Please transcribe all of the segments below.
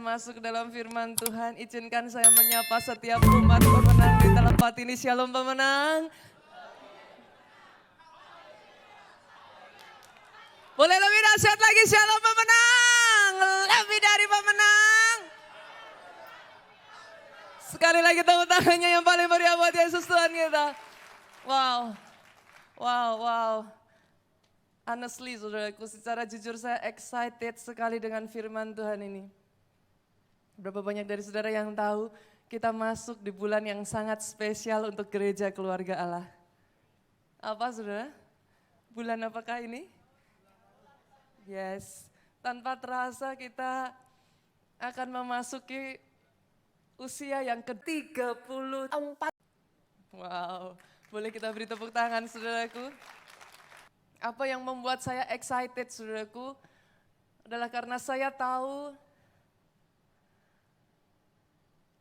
masuk dalam firman Tuhan, izinkan saya menyapa setiap umat pemenang di tempat ini. Shalom pemenang. Boleh lebih dahsyat lagi, shalom pemenang. Lebih dari pemenang. Sekali lagi tepuk tangannya yang paling meriah buat Yesus Tuhan kita. Wow, wow, wow. Honestly, saudaraku, secara jujur saya excited sekali dengan firman Tuhan ini. Berapa banyak dari saudara yang tahu kita masuk di bulan yang sangat spesial untuk gereja keluarga Allah. Apa saudara? Bulan apakah ini? Yes, tanpa terasa kita akan memasuki usia yang ke-34. Wow, boleh kita beri tepuk tangan saudaraku. Apa yang membuat saya excited saudaraku adalah karena saya tahu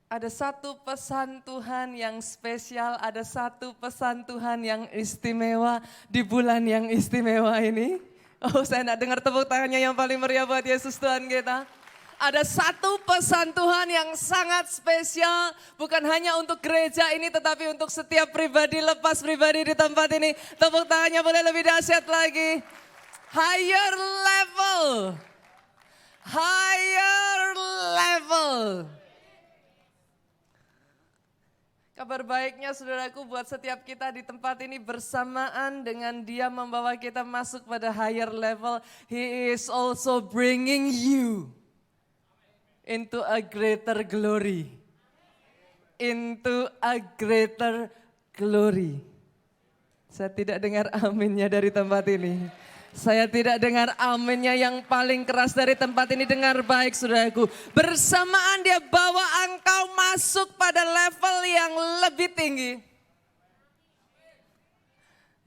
ada satu pesan Tuhan yang spesial, ada satu pesan Tuhan yang istimewa di bulan yang istimewa ini. Oh, saya nak dengar tepuk tangannya yang paling meriah buat Yesus Tuhan kita. Ada satu pesan Tuhan yang sangat spesial, bukan hanya untuk gereja ini tetapi untuk setiap pribadi, lepas pribadi di tempat ini. Tepuk tangannya boleh lebih dahsyat lagi. Higher level. Higher level. Kabar baiknya saudaraku buat setiap kita di tempat ini bersamaan dengan Dia membawa kita masuk pada higher level. He is also bringing you into a greater glory. Into a greater glory. Saya tidak dengar aminnya dari tempat ini. Saya tidak dengar aminnya yang paling keras dari tempat ini. Dengar baik saudaraku. Bersamaan Dia bawa engkau masuk pada level yang lebih tinggi.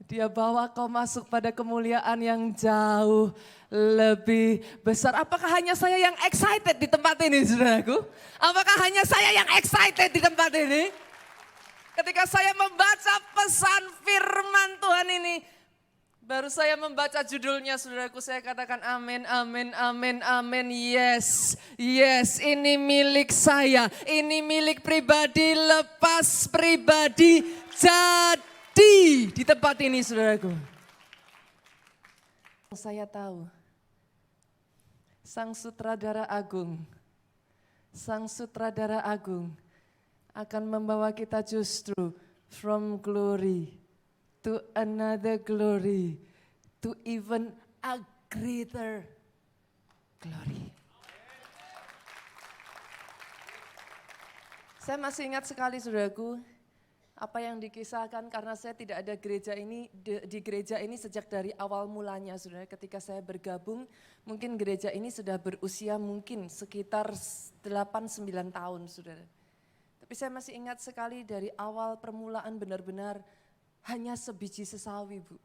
Dia bawa kau masuk pada kemuliaan yang jauh lebih besar. Apakah hanya saya yang excited di tempat ini, saudaraku? Apakah hanya saya yang excited di tempat ini? Ketika saya membaca pesan firman Tuhan ini, baru saya membaca judulnya, saudaraku, saya katakan amin, amin, amin, amin. Yes, yes, ini milik saya. Ini milik pribadi, lepas pribadi, di tempat ini, saudaraku. Saya tahu, Sang Sutradara Agung akan membawa kita justru from glory to another glory to even a greater glory. Saya masih ingat sekali saudaraku, apa yang dikisahkan karena saya tidak ada gereja ini di gereja ini sejak dari awal mulanya, saudara. Ketika saya bergabung, mungkin gereja ini sudah berusia mungkin sekitar 8-9 tahun, saudara. Tapi saya masih ingat sekali dari awal permulaan benar-benar hanya sebiji sesawi, Bu.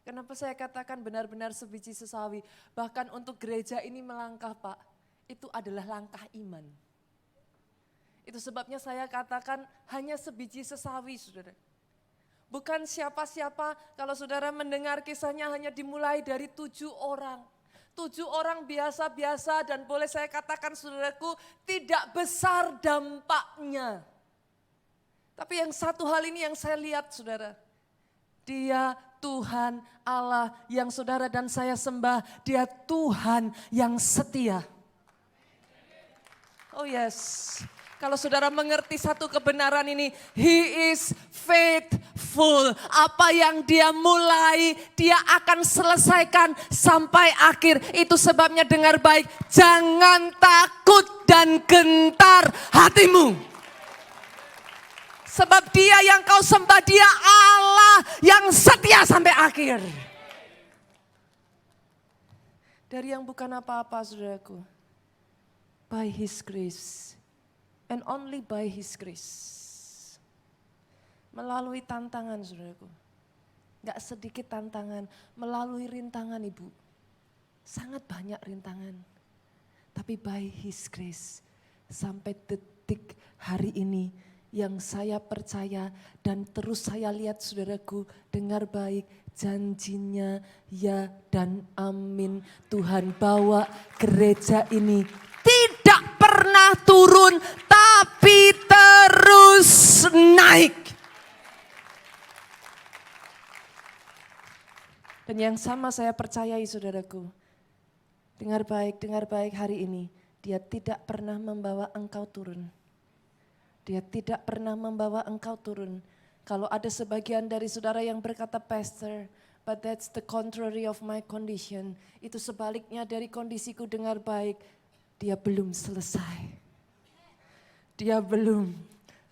Kenapa saya katakan benar-benar sebiji sesawi? Bahkan untuk gereja ini melangkah, Pak, itu adalah langkah iman. Itu sebabnya saya katakan hanya sebiji sesawi, saudara. Bukan siapa-siapa, kalau saudara mendengar kisahnya hanya dimulai dari 7 orang. 7 orang biasa-biasa dan boleh saya katakan saudaraku tidak besar dampaknya. Tapi yang satu hal ini yang saya lihat saudara. Dia Tuhan Allah yang saudara dan saya sembah. Dia Tuhan yang setia. Oh yes. Kalau saudara mengerti satu kebenaran ini, He is faithful. Apa yang Dia mulai, Dia akan selesaikan sampai akhir. Itu sebabnya dengar baik, jangan takut dan gentar hatimu. Sebab Dia yang kau sembah, Dia Allah yang setia sampai akhir. Dari yang bukan apa-apa, saudaraku. By His grace. And only by His grace. Melalui tantangan, saudaraku. Gak sedikit tantangan, melalui rintangan, Ibu. Sangat banyak rintangan. Tapi by His grace, sampai detik hari ini, yang saya percaya dan terus saya lihat, saudaraku, dengar baik, janjinya ya dan amin. Tuhan bawa gereja ini tidak pernah turun, tapi terus naik. Dan yang sama saya percayai saudaraku. Dengar baik hari ini. Dia tidak pernah membawa engkau turun. Dia tidak pernah membawa engkau turun. Kalau ada sebagian dari saudara yang berkata, Pastor, but that's the contrary of my condition. Itu sebaliknya dari kondisiku, dengar baik. Dia belum selesai. Dia belum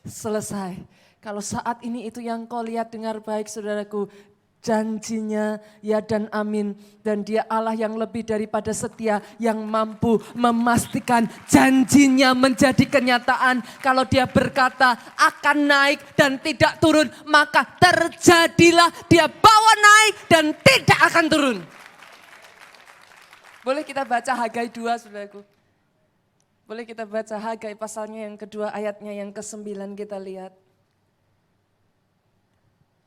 selesai. Kalau saat ini itu yang kau lihat, dengar baik saudaraku. Janjinya ya dan amin. Dan dia Allah yang lebih daripada setia, yang mampu memastikan janjinya menjadi kenyataan. Kalau dia berkata akan naik dan tidak turun, maka terjadilah, dia bawa naik dan tidak akan turun. Boleh kita baca Hagai 2 saudaraku. Boleh kita baca Hagai pasalnya yang kedua, ayatnya yang ke-9 kita lihat.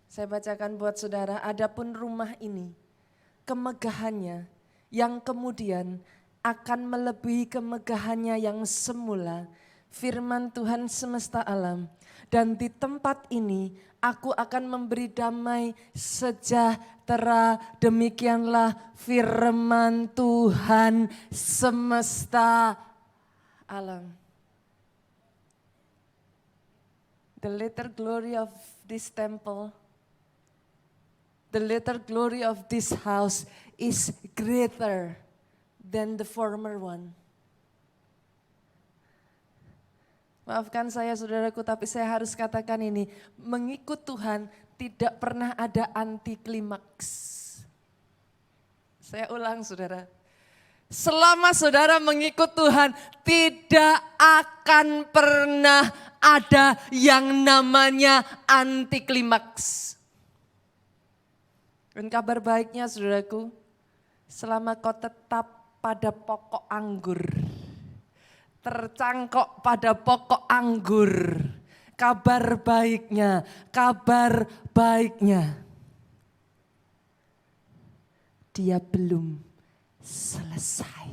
Saya bacakan buat saudara, adapun rumah ini, kemegahannya yang kemudian akan melebihi kemegahannya yang semula, firman Tuhan semesta alam. Dan di tempat ini aku akan memberi damai sejahtera, demikianlah firman Tuhan semesta alam. The latter glory of this temple, the latter glory of this house is greater than the former one. Maafkan saya saudaraku, tapi saya harus katakan ini. Mengikut Tuhan tidak pernah ada anti klimaks. Saya ulang saudara. Selama saudara mengikut Tuhan, tidak akan pernah ada yang namanya anti klimaks. Dan kabar baiknya saudaraku, selama kau tetap pada pokok anggur, tercangkok pada pokok anggur, kabar baiknya, dia belum selesai.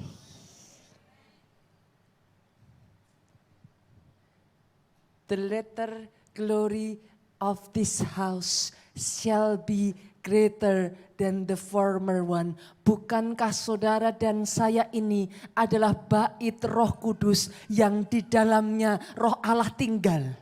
The latter glory of this house shall be greater than the former one. Bukankah saudara dan saya ini adalah bait Roh Kudus yang di dalamnya Roh Allah tinggal?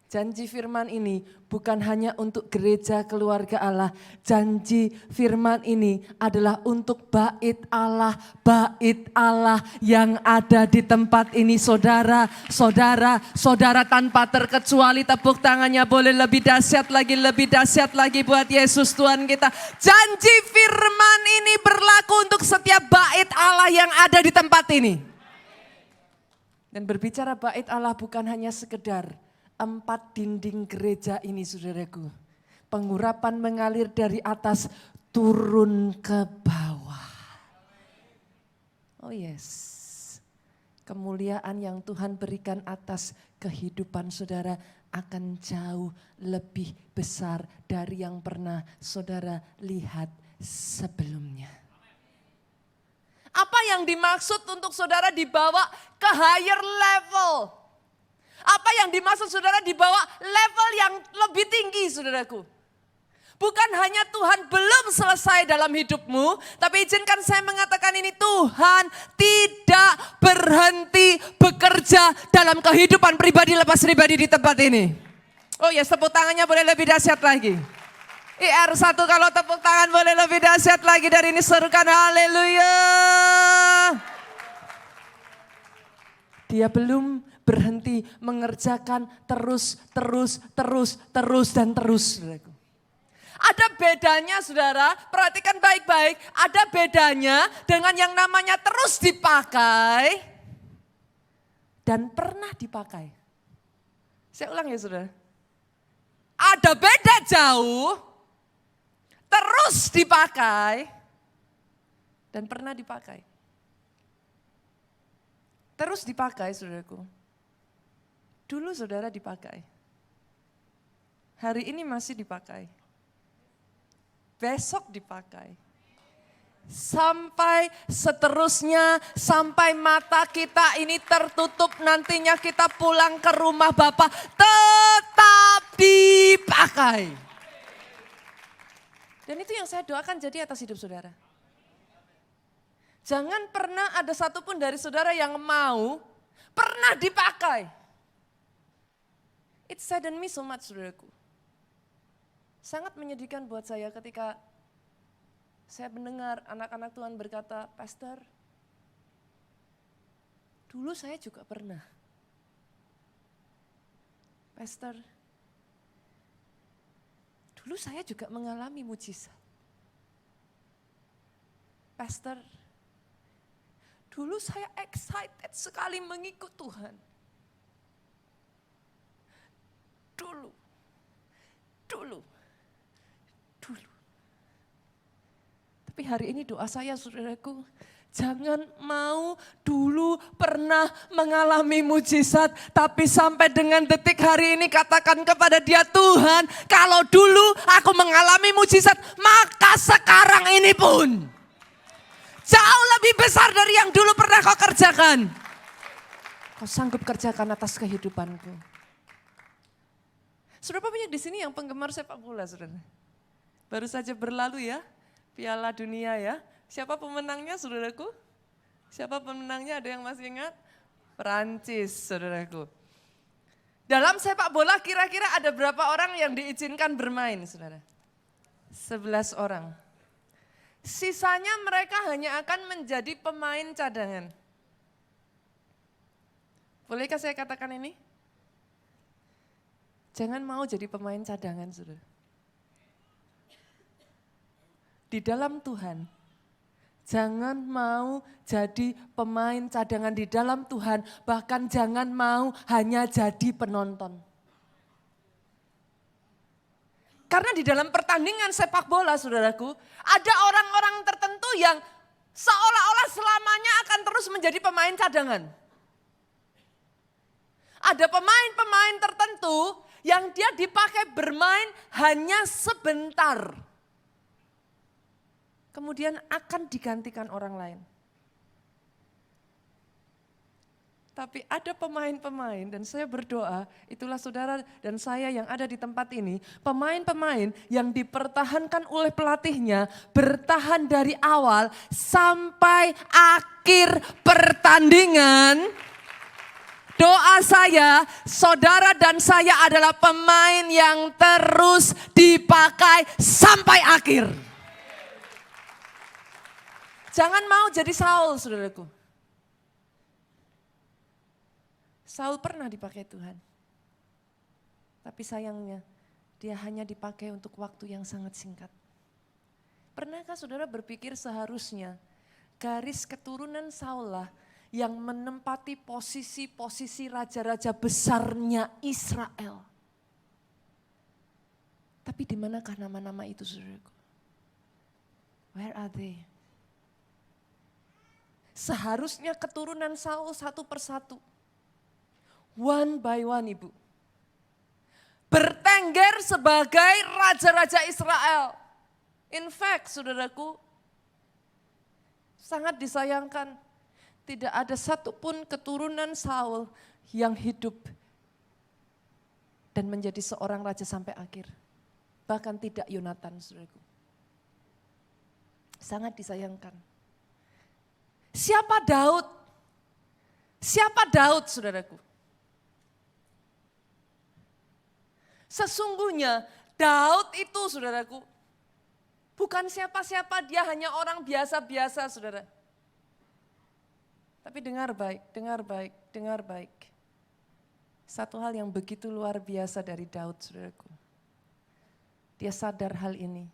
Janji firman ini bukan hanya untuk gereja keluarga Allah. Janji firman ini adalah untuk bait Allah yang ada di tempat ini. Saudara tanpa terkecuali, tepuk tangannya boleh lebih dahsyat lagi buat Yesus Tuhan kita. Janji firman ini berlaku untuk setiap bait Allah yang ada di tempat ini. Dan berbicara bait Allah bukan hanya sekedar 4 dinding gereja ini saudaraku. Pengurapan mengalir dari atas turun ke bawah. Oh yes. Kemuliaan yang Tuhan berikan atas kehidupan saudara akan jauh lebih besar dari yang pernah saudara lihat sebelumnya. Apa yang dimaksud untuk saudara dibawa ke higher level? Apa yang dimaksud saudara dibawa level yang lebih tinggi saudaraku? Bukan hanya Tuhan belum selesai dalam hidupmu, tapi izinkan saya mengatakan ini, Tuhan tidak berhenti bekerja dalam kehidupan pribadi lepas pribadi di tempat ini. Oh ya, tepuk tangannya boleh lebih dahsyat lagi. IR1 kalau tepuk tangan boleh lebih dahsyat lagi dari ini, serukan haleluya. Dia belum berhenti mengerjakan terus. Ada bedanya saudara, perhatikan baik-baik. Ada bedanya dengan yang namanya terus dipakai dan pernah dipakai. Saya ulang ya saudara. Ada beda jauh, terus dipakai dan pernah dipakai. Terus dipakai saudaraku. Dulu saudara dipakai. Hari ini masih dipakai. Besok dipakai. sampai seterusnya, sampai mata kita ini tertutup, nantinya kita pulang ke rumah Bapa tetap dipakai. Dan itu yang saya doakan jadi atas hidup saudara. Jangan pernah ada satupun dari saudara yang mau pernah dipakai. It saddened me so much, saudaraku. Sangat menyedihkan buat saya ketika saya mendengar anak-anak Tuhan berkata, Pastor, dulu saya juga pernah. Pastor, dulu saya juga mengalami mujizat. Pastor, dulu saya excited sekali mengikut Tuhan. Dulu. Tapi hari ini doa saya saudaraku, jangan mau dulu pernah mengalami mujizat, tapi sampai dengan detik hari ini katakan kepada dia, Tuhan, kalau dulu aku mengalami mujizat, maka sekarang ini pun jauh lebih besar dari yang dulu pernah kau kerjakan. Kau sanggup kerjakan atas kehidupanku. Saudara banyak di sini yang penggemar sepak bola, saudara. Baru saja berlalu ya, Piala Dunia ya. Siapa pemenangnya, saudaraku? Siapa pemenangnya, ada yang masih ingat? Perancis, saudaraku. Dalam sepak bola kira-kira ada berapa orang yang diizinkan bermain, saudara? 11 orang. Sisanya mereka hanya akan menjadi pemain cadangan. Bolehkah saya katakan ini? Jangan mau jadi pemain cadangan, saudara. Di dalam Tuhan, jangan mau jadi pemain cadangan di dalam Tuhan, bahkan jangan mau hanya jadi penonton. Karena di dalam pertandingan sepak bola, saudaraku, ada orang-orang tertentu yang seolah-olah selamanya akan terus menjadi pemain cadangan. Ada pemain-pemain tertentu yang dia dipakai bermain hanya sebentar. Kemudian akan digantikan orang lain. Tapi ada pemain-pemain dan saya berdoa, itulah saudara dan saya yang ada di tempat ini, pemain-pemain yang dipertahankan oleh pelatihnya, bertahan dari awal sampai akhir pertandingan. Doa saya, saudara dan saya adalah pemain yang terus dipakai sampai akhir. Jangan mau jadi Saul, saudaraku. Saul pernah dipakai Tuhan. Tapi sayangnya, dia hanya dipakai untuk waktu yang sangat singkat. Pernahkah saudara berpikir seharusnya garis keturunan Saul lah yang menempati posisi-posisi raja-raja besarnya Israel. Tapi di manakah nama-nama itu, saudaraku? Where are they? Seharusnya keturunan Saul satu persatu. One by one, Ibu. Bertengger sebagai raja-raja Israel. In fact, saudaraku, sangat disayangkan. Tidak ada satupun keturunan Saul yang hidup dan menjadi seorang raja sampai akhir. Bahkan tidak Yonatan, saudaraku. Sangat disayangkan. Siapa Daud? Siapa Daud, saudaraku? Sesungguhnya Daud itu, saudaraku, bukan siapa-siapa, dia hanya orang biasa-biasa, saudara. Tapi dengar baik, dengar baik, dengar baik. Satu hal yang begitu luar biasa dari Daud, saudaraku. Dia sadar hal ini,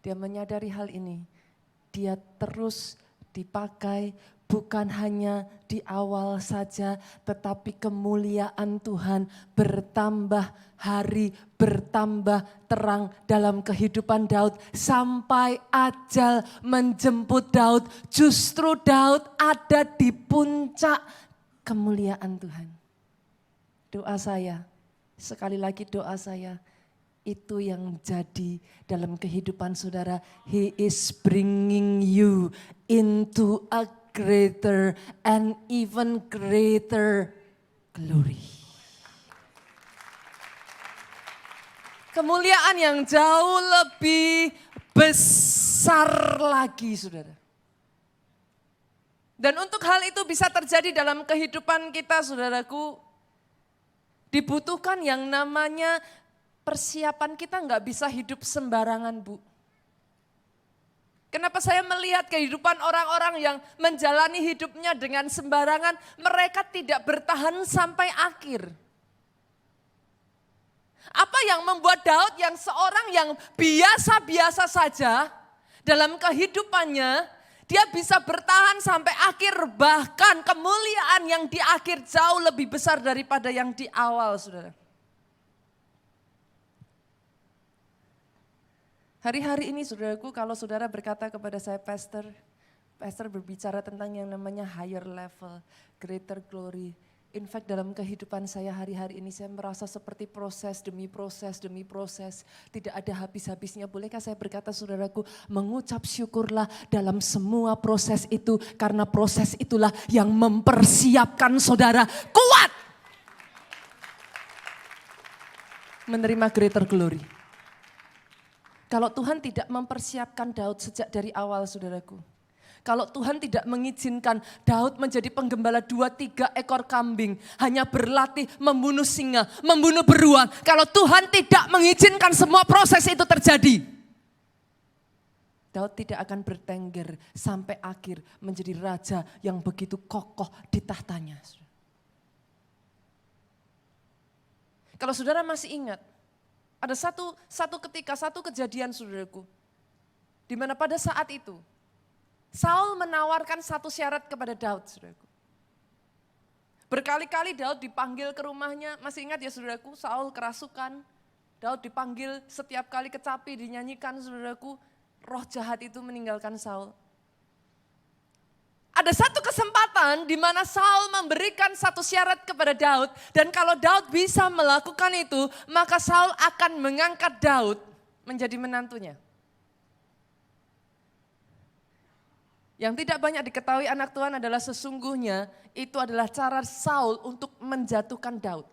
dia menyadari hal ini, dia terus dipakai bukan hanya di awal saja, tetapi kemuliaan Tuhan bertambah hari, bertambah terang dalam kehidupan Daud. Sampai ajal menjemput Daud, justru Daud ada di puncak kemuliaan Tuhan. Doa saya, sekali lagi doa saya, itu yang jadi dalam kehidupan saudara. He is bringing you into a greater and even greater glory. Kemuliaan yang jauh lebih besar lagi, saudara. Dan untuk hal itu bisa terjadi dalam kehidupan kita, saudaraku, dibutuhkan yang namanya persiapan. Kita nggak bisa hidup sembarangan, Bu. Kenapa saya melihat kehidupan orang-orang yang menjalani hidupnya dengan sembarangan, mereka tidak bertahan sampai akhir. Apa yang membuat Daud yang seorang yang biasa-biasa saja dalam kehidupannya, dia bisa bertahan sampai akhir, bahkan kemuliaan yang di akhir jauh lebih besar daripada yang di awal, saudara. Hari-hari ini saudaraku, kalau saudara berkata kepada saya, Pastor berbicara tentang yang namanya higher level, greater glory. In fact dalam kehidupan saya hari-hari ini saya merasa seperti proses demi proses demi proses. Tidak ada habis-habisnya. Bolehkah saya berkata saudaraku, mengucap syukurlah dalam semua proses itu. Karena proses itulah yang mempersiapkan saudara kuat menerima greater glory. Kalau Tuhan tidak mempersiapkan Daud sejak dari awal saudaraku. Kalau Tuhan tidak mengizinkan Daud menjadi penggembala 2-3 ekor kambing. Hanya berlatih membunuh singa, membunuh beruang. Kalau Tuhan tidak mengizinkan semua proses itu terjadi. Daud tidak akan bertengger sampai akhir menjadi raja yang begitu kokoh di tahtanya. Kalau saudara masih ingat, ada satu ketika, satu kejadian saudaraku. Di mana pada saat itu, Saul menawarkan satu syarat kepada Daud, saudaraku. Berkali-kali Daud dipanggil ke rumahnya, masih ingat ya saudaraku, Saul kerasukan. Daud dipanggil setiap kali kecapi dinyanyikan, saudaraku, roh jahat itu meninggalkan Saul. Ada satu kesempatan di mana Saul memberikan satu syarat kepada Daud, dan kalau Daud bisa melakukan itu, maka Saul akan mengangkat Daud menjadi menantunya. Yang tidak banyak diketahui anak Tuhan adalah sesungguhnya itu adalah cara Saul untuk menjatuhkan Daud.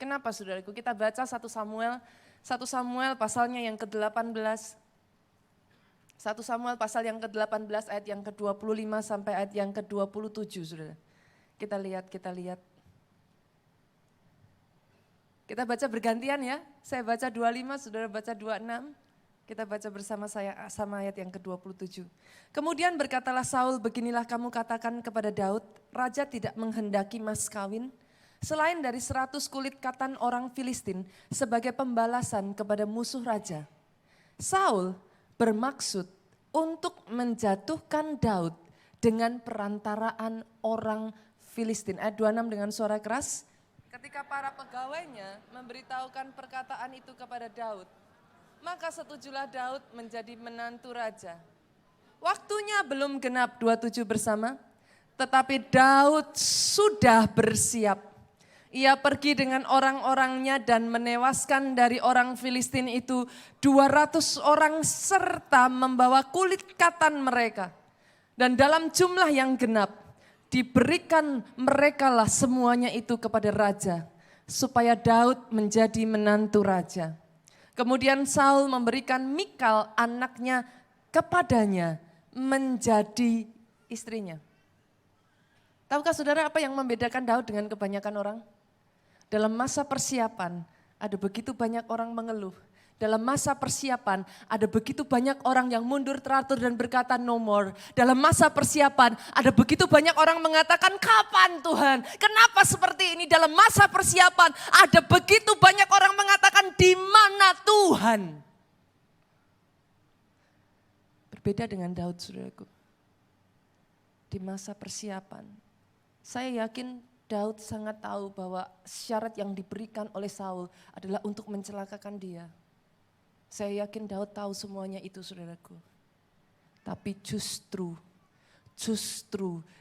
Kenapa saudaraku? Kita baca 1 Samuel pasalnya yang ke-18. 1 Samuel pasal yang ke-18 ayat yang ke-25 sampai ayat yang ke-27 saudara. Kita lihat. Kita baca bergantian ya. Saya baca 25, saudara baca 26. Kita baca bersama saya sama ayat yang ke-27. Kemudian berkatalah Saul, beginilah kamu katakan kepada Daud, raja tidak menghendaki mas kawin, selain dari 100 kulit katan orang Filistin sebagai pembalasan kepada musuh raja. Saul bermaksud untuk menjatuhkan Daud dengan perantaraan orang Filistin. Ayat 26 dengan suara keras. Ketika para pegawainya memberitahukan perkataan itu kepada Daud, maka setujulah Daud menjadi menantu raja. Waktunya belum genap 27 bersama, tetapi Daud sudah bersiap. Ia pergi dengan orang-orangnya dan menewaskan dari orang Filistin itu 200 orang serta membawa kulit katan mereka. Dan dalam jumlah yang genap diberikan merekalah semuanya itu kepada raja supaya Daud menjadi menantu raja. Kemudian Saul memberikan Mikal anaknya kepadanya menjadi istrinya. Tahukah saudara apa yang membedakan Daud dengan kebanyakan orang? Dalam masa persiapan ada begitu banyak orang mengeluh. Dalam masa persiapan ada begitu banyak orang yang mundur teratur dan berkata no more. Dalam masa persiapan ada begitu banyak orang mengatakan kapan Tuhan? Kenapa seperti ini? Dalam masa persiapan ada begitu banyak orang mengatakan di mana Tuhan? Berbeda dengan Daud saudaraku. Di masa persiapan saya yakin Daud sangat tahu bahwa syarat yang diberikan oleh Saul adalah untuk mencelakakan dia. Saya yakin Daud tahu semuanya itu saudaraku. Tapi justru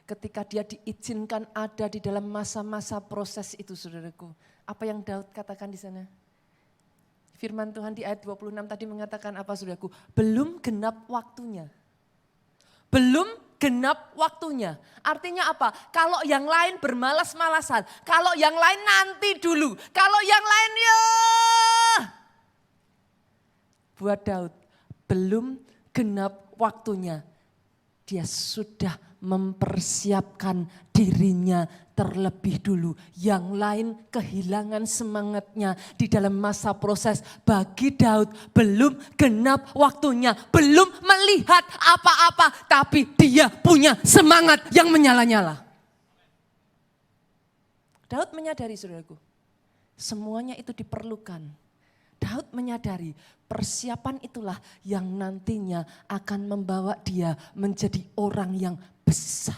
ketika dia diizinkan ada di dalam masa-masa proses itu saudaraku. Apa yang Daud katakan di sana? Firman Tuhan di ayat 26 tadi mengatakan apa saudaraku? Belum genap waktunya. Belum genap waktunya. Artinya apa? Kalau yang lain bermalas-malasan. Kalau yang lain nanti dulu. Kalau yang lain ya. Buat Daud, belum genap waktunya. Dia sudah mempersiapkan dirinya terlebih dulu. Yang lain kehilangan semangatnya di dalam masa proses. Bagi Daud belum genap waktunya, belum melihat apa-apa, tapi dia punya semangat yang menyala-nyala. Daud menyadari, saudaraku, semuanya itu diperlukan. Daud menyadari persiapan itulah yang nantinya akan membawa dia menjadi orang yang besar.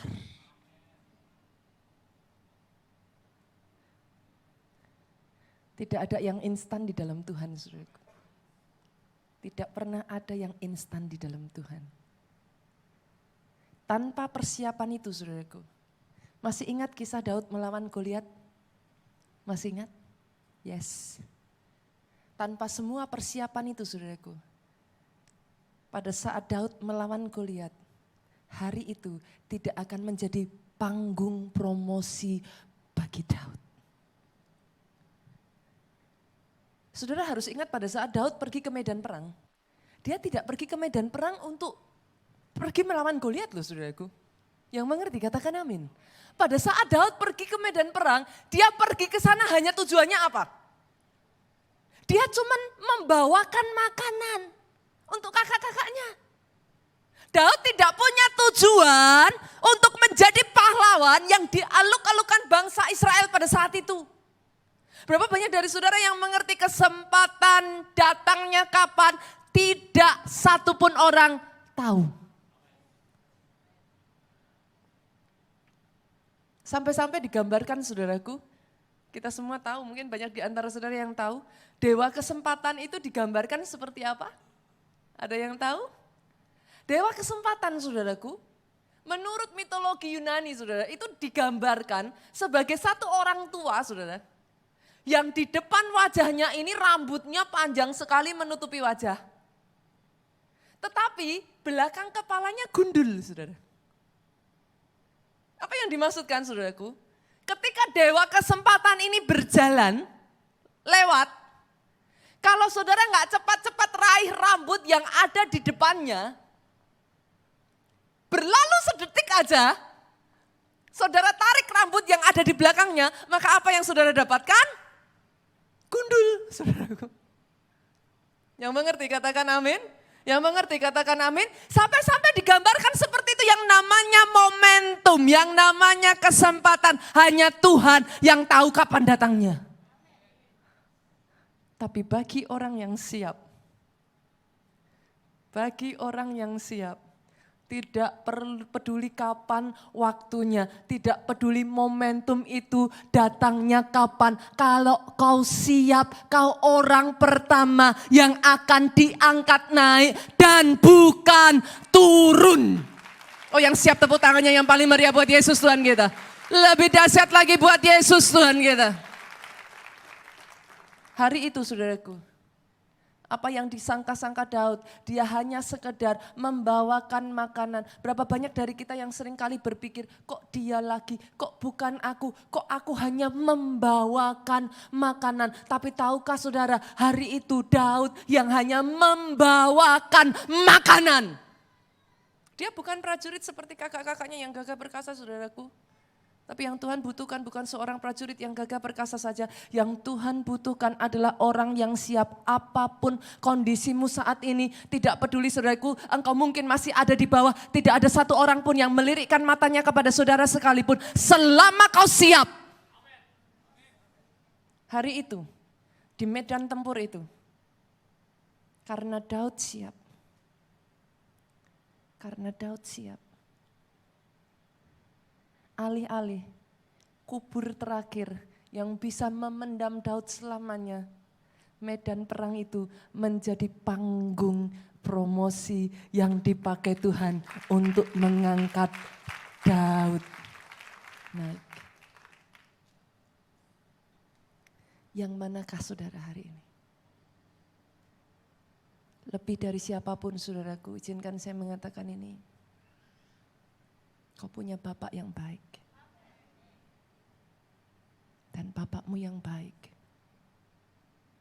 Tidak ada yang instan di dalam Tuhan, saudaraku. Tidak pernah ada yang instan di dalam Tuhan. Tanpa persiapan itu, saudaraku. Masih ingat kisah Daud melawan Goliat? Masih ingat? Yes. Tanpa semua persiapan itu, saudaraku. Pada saat Daud melawan Goliat, hari itu tidak akan menjadi panggung promosi bagi Daud. Saudara harus ingat pada saat Daud pergi ke medan perang, dia tidak pergi ke medan perang untuk pergi melawan Goliat loh, saudaraku. Yang mengerti katakan amin. Pada saat Daud pergi ke medan perang, dia pergi ke sana hanya tujuannya apa? Dia cuma membawakan makanan untuk kakak-kakaknya. Daud tidak punya tujuan untuk menjadi pahlawan yang dialuk-alukan bangsa Israel pada saat itu. Berapa banyak dari saudara yang mengerti kesempatan datangnya kapan? Tidak satupun orang tahu. Sampai-sampai digambarkan, saudaraku, kita semua tahu, mungkin banyak di antara saudara yang tahu, dewa kesempatan itu digambarkan seperti apa? Ada yang tahu? Dewa kesempatan, saudaraku, menurut mitologi Yunani, saudara, itu digambarkan sebagai satu orang tua, saudara, yang di depan wajahnya ini rambutnya panjang sekali menutupi wajah. Tetapi belakang kepalanya gundul, saudara. Apa yang dimaksudkan, saudaraku? Ketika dewa kesempatan ini berjalan, lewat, kalau saudara nggak cepat-cepat raih rambut yang ada di depannya, berlalu sedetik aja, saudara tarik rambut yang ada di belakangnya, maka apa yang saudara dapatkan? Gundul, saudaraku. Yang mengerti katakan amin. Yang mengerti katakan amin. Sampai-sampai digambarkan seperti itu, yang namanya momentum, yang namanya kesempatan. Hanya Tuhan yang tahu kapan datangnya. Tapi bagi orang yang siap, tidak peduli kapan waktunya, tidak peduli momentum itu datangnya kapan. Kalau kau siap, kau orang pertama yang akan diangkat naik dan bukan turun. Oh, yang siap tepuk tangannya yang paling meriah buat Yesus Tuhan kita. Lebih dahsyat lagi buat Yesus Tuhan kita. Hari itu, saudaraku, apa yang disangka-sangka Daud, dia hanya sekedar membawakan makanan. Berapa banyak dari kita yang sering kali berpikir, kok dia lagi, kok bukan aku, kok aku hanya membawakan makanan. Tapi tahukah saudara, hari itu Daud yang hanya membawakan makanan. Dia bukan prajurit seperti kakak-kakaknya yang gagah perkasa, saudaraku. Tapi yang Tuhan butuhkan bukan seorang prajurit yang gagah perkasa saja. Yang Tuhan butuhkan adalah orang yang siap apapun kondisimu saat ini. Tidak peduli, saudaraku, engkau mungkin masih ada di bawah. Tidak ada satu orang pun yang melirikkan matanya kepada saudara sekalipun. Selama kau siap. Hari itu, di medan tempur itu. Karena Daud siap. Alih-alih kubur terakhir yang bisa memendam Daud selamanya, medan perang itu menjadi panggung promosi yang dipakai Tuhan untuk mengangkat Daud naik. Yang manakah saudara hari ini? Lebih dari siapapun saudaraku, izinkan saya mengatakan ini. Kau punya Bapak yang baik. Dan Bapakmu yang baik.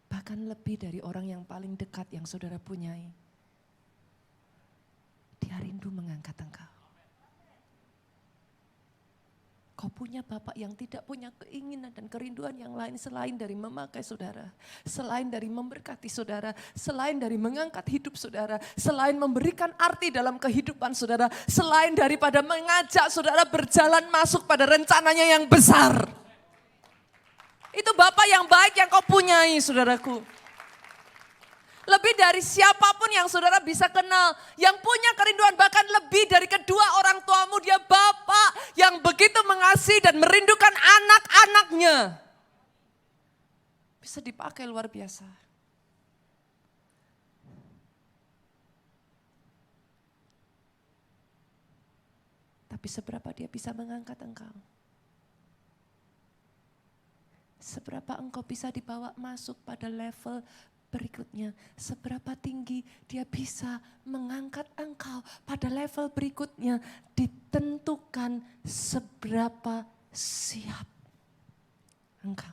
Bahkan lebih dari orang yang paling dekat yang saudara punyai. Dia rindu mengangkat engkau. Kau punya Bapak yang tidak punya keinginan dan kerinduan yang lain selain dari memakai saudara. Selain dari memberkati saudara. Selain dari mengangkat hidup saudara. Selain memberikan arti dalam kehidupan saudara. Selain daripada mengajak saudara berjalan masuk pada rencananya yang besar. Itu Bapak yang baik yang kau punyai saudaraku. Lebih dari siapapun yang saudara bisa kenal. Yang punya kerinduan bahkan lebih dari kedua orang tuamu. Dia Bapak yang begitu mengasihi dan merindukan anak-anaknya. Bisa dipakai luar biasa. Tapi seberapa dia bisa mengangkat engkau? Seberapa engkau bisa dibawa masuk pada level berikutnya, seberapa tinggi dia bisa mengangkat engkau pada level berikutnya, ditentukan seberapa siap engkau.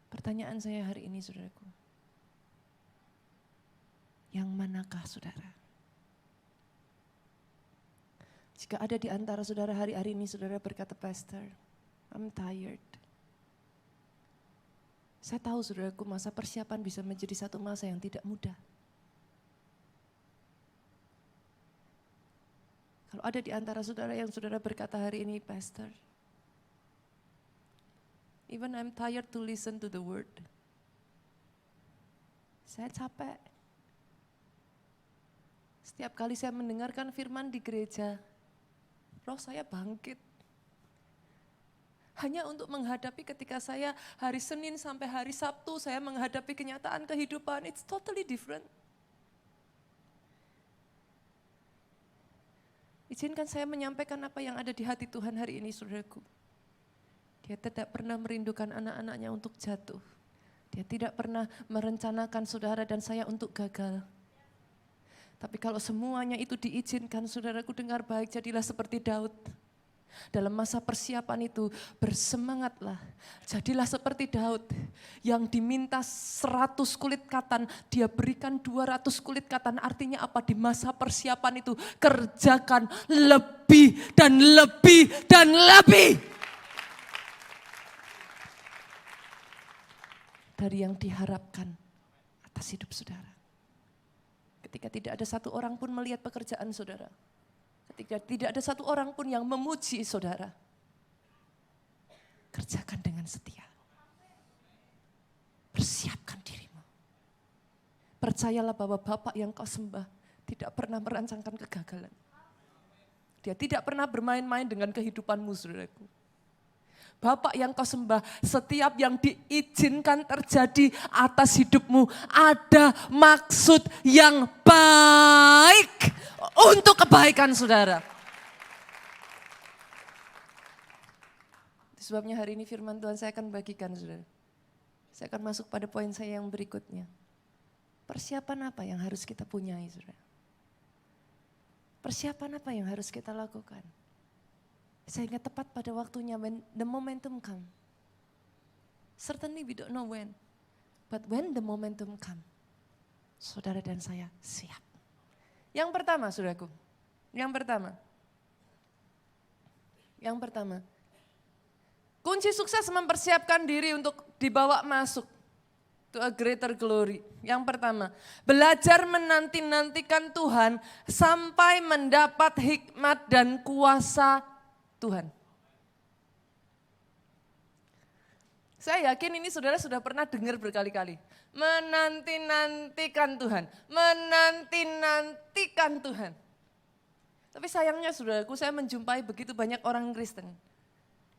Pertanyaan saya hari ini saudaraku, yang manakah saudara? Jika ada di antara saudara hari-hari ini saudara berkata, Pastor, I'm tired. Saya tahu saudaraku masa persiapan bisa menjadi satu masa yang tidak mudah. Kalau ada di antara saudara yang saudara berkata hari ini, Pastor, even I'm tired to listen to the word. Saya capek. Setiap kali saya mendengarkan firman di gereja, roh saya bangkit. Hanya untuk menghadapi ketika saya hari Senin sampai hari Sabtu saya menghadapi kenyataan kehidupan, it's totally different. Izinkan saya menyampaikan apa yang ada di hati Tuhan hari ini saudaraku. Dia tidak pernah merindukan anak-anaknya untuk jatuh. Dia tidak pernah merencanakan saudara dan saya untuk gagal. Tapi kalau semuanya itu diizinkan saudaraku dengar baik, jadilah seperti Daud. Dalam masa persiapan itu bersemangatlah. Jadilah seperti Daud yang diminta 100 kulit katan, dia berikan 200 kulit katan. Artinya apa? Di masa persiapan itu kerjakan lebih dan lebih dan lebih dari yang diharapkan atas hidup saudara. Ketika tidak ada satu orang pun melihat pekerjaan saudara. Ketika tidak ada satu orang pun yang memuji saudara. Kerjakan dengan setia. Persiapkan dirimu. Percayalah bahwa Bapak yang kau sembah tidak pernah merancangkan kegagalan. Dia tidak pernah bermain-main dengan kehidupanmu saudaraku. Bapak yang kau sembah, setiap yang diizinkan terjadi atas hidupmu ada maksud yang baik untuk kebaikan saudara. Sebabnya hari ini firman Tuhan saya akan bagikan saudara. Saya akan masuk pada poin saya yang berikutnya. Persiapan apa yang harus kita punyai saudara? Persiapan apa yang harus kita lakukan? Sehingga tepat pada waktunya, when the momentum come. Certainly we don't know when. But when the momentum come, saudara dan saya siap. Yang pertama saudaraku, yang pertama. Kunci sukses mempersiapkan diri untuk dibawa masuk to a greater glory. Yang pertama, belajar menanti-nantikan Tuhan sampai mendapat hikmat dan kuasa Tuhan. Saya yakin ini saudara sudah pernah dengar berkali-kali. Menanti-nantikan Tuhan. Menanti-nantikan Tuhan. Tapi sayangnya saudaraku, saya menjumpai begitu banyak orang Kristen.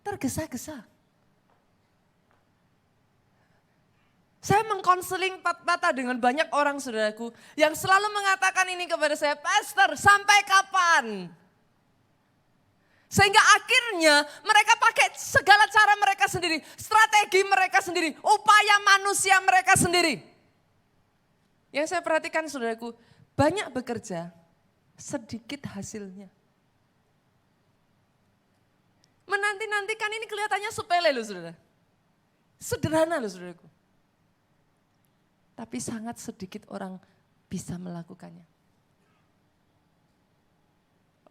Tergesa-gesa. Saya mengkonseling tata dengan banyak orang saudaraku. Yang selalu mengatakan ini kepada saya, Pastor sampai kapan? Sehingga akhirnya mereka pakai segala cara mereka sendiri, strategi mereka sendiri, upaya manusia mereka sendiri. Yang saya perhatikan saudaraku, banyak bekerja, sedikit hasilnya. Menanti-nantikan ini kelihatannya sepele loh saudara. Sederhana loh saudaraku. Tapi sangat sedikit orang bisa melakukannya.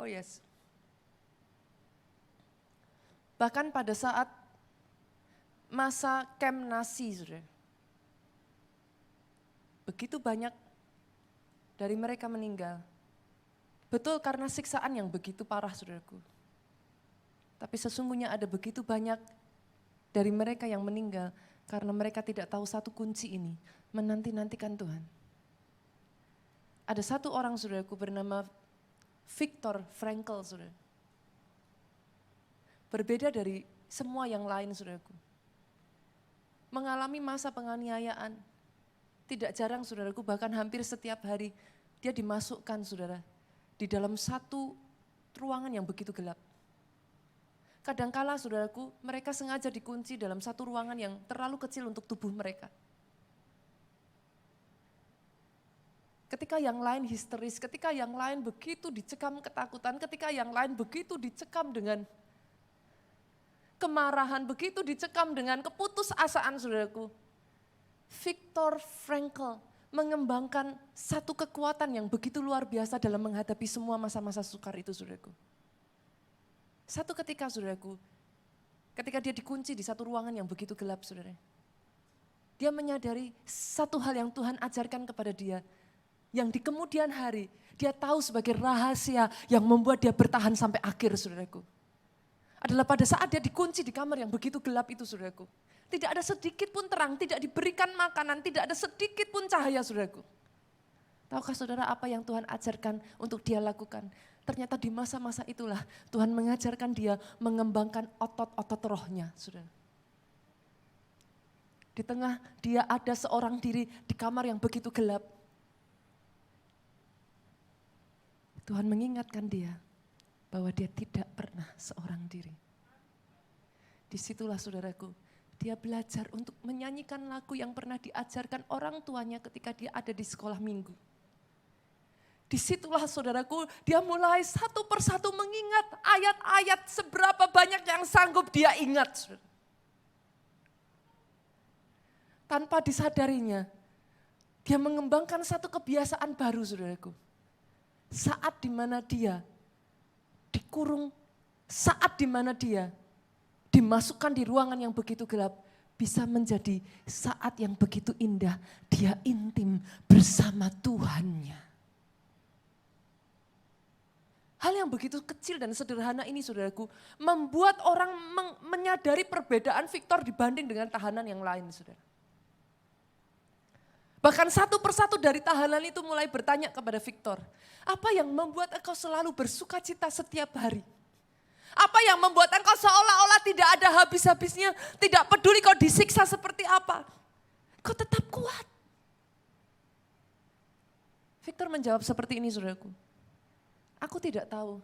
Oh yes. Bahkan pada saat masa Kemnasi saudara. Begitu banyak dari mereka meninggal. Betul karena siksaan yang begitu parah saudaraku. Tapi sesungguhnya ada begitu banyak dari mereka yang meninggal karena mereka tidak tahu satu kunci ini, menanti-nantikan Tuhan. Ada satu orang saudaraku bernama Viktor Frankl saudara. Berbeda dari semua yang lain saudaraku. Mengalami masa penganiayaan. Tidak jarang saudaraku, bahkan hampir setiap hari dia dimasukkan saudara di dalam satu ruangan yang begitu gelap. Kadangkala saudaraku, mereka sengaja dikunci dalam satu ruangan yang terlalu kecil untuk tubuh mereka. Ketika yang lain histeris, ketika yang lain begitu dicekam ketakutan, ketika yang lain begitu dicekam dengan kemarahan, begitu dicekam dengan keputusasaan saudaraku. Viktor Frankl mengembangkan satu kekuatan yang begitu luar biasa dalam menghadapi semua masa-masa sukar itu saudaraku. Satu ketika saudaraku, ketika dia dikunci di satu ruangan yang begitu gelap saudara. Dia menyadari satu hal yang Tuhan ajarkan kepada dia. Yang di kemudian hari dia tahu sebagai rahasia yang membuat dia bertahan sampai akhir saudaraku. Adalah pada saat dia dikunci di kamar yang begitu gelap itu saudaraku. Tidak ada sedikit pun terang, tidak diberikan makanan, tidak ada sedikit pun cahaya saudaraku. Tahukah saudara apa yang Tuhan ajarkan untuk dia lakukan? Ternyata di masa-masa itulah Tuhan mengajarkan dia mengembangkan otot-otot rohnya saudara. Di tengah dia ada seorang diri di kamar yang begitu gelap. Tuhan mengingatkan dia bahwa dia tidak pernah seorang diri. Disitulah saudaraku, dia belajar untuk menyanyikan lagu yang pernah diajarkan orang tuanya ketika dia ada di sekolah minggu. Disitulah saudaraku, dia mulai satu persatu mengingat ayat-ayat seberapa banyak yang sanggup dia ingat. Saudara. Tanpa disadarinya, dia mengembangkan satu kebiasaan baru saudaraku. Saat dimana dia dikurung, saat dimana dia dimasukkan di ruangan yang begitu gelap, bisa menjadi saat yang begitu indah, dia intim bersama Tuhannya. Hal yang begitu kecil dan sederhana ini saudaraku, membuat orang menyadari perbedaan Viktor dibanding dengan tahanan yang lain saudara. Bahkan satu persatu dari tahanan itu mulai bertanya kepada Viktor, apa yang membuat engkau selalu bersuka cita setiap hari? Apa yang membuat engkau seolah-olah tidak ada habis-habisnya, tidak peduli kau disiksa seperti apa. Kau tetap kuat. Viktor menjawab seperti ini saudaraku. Aku tidak tahu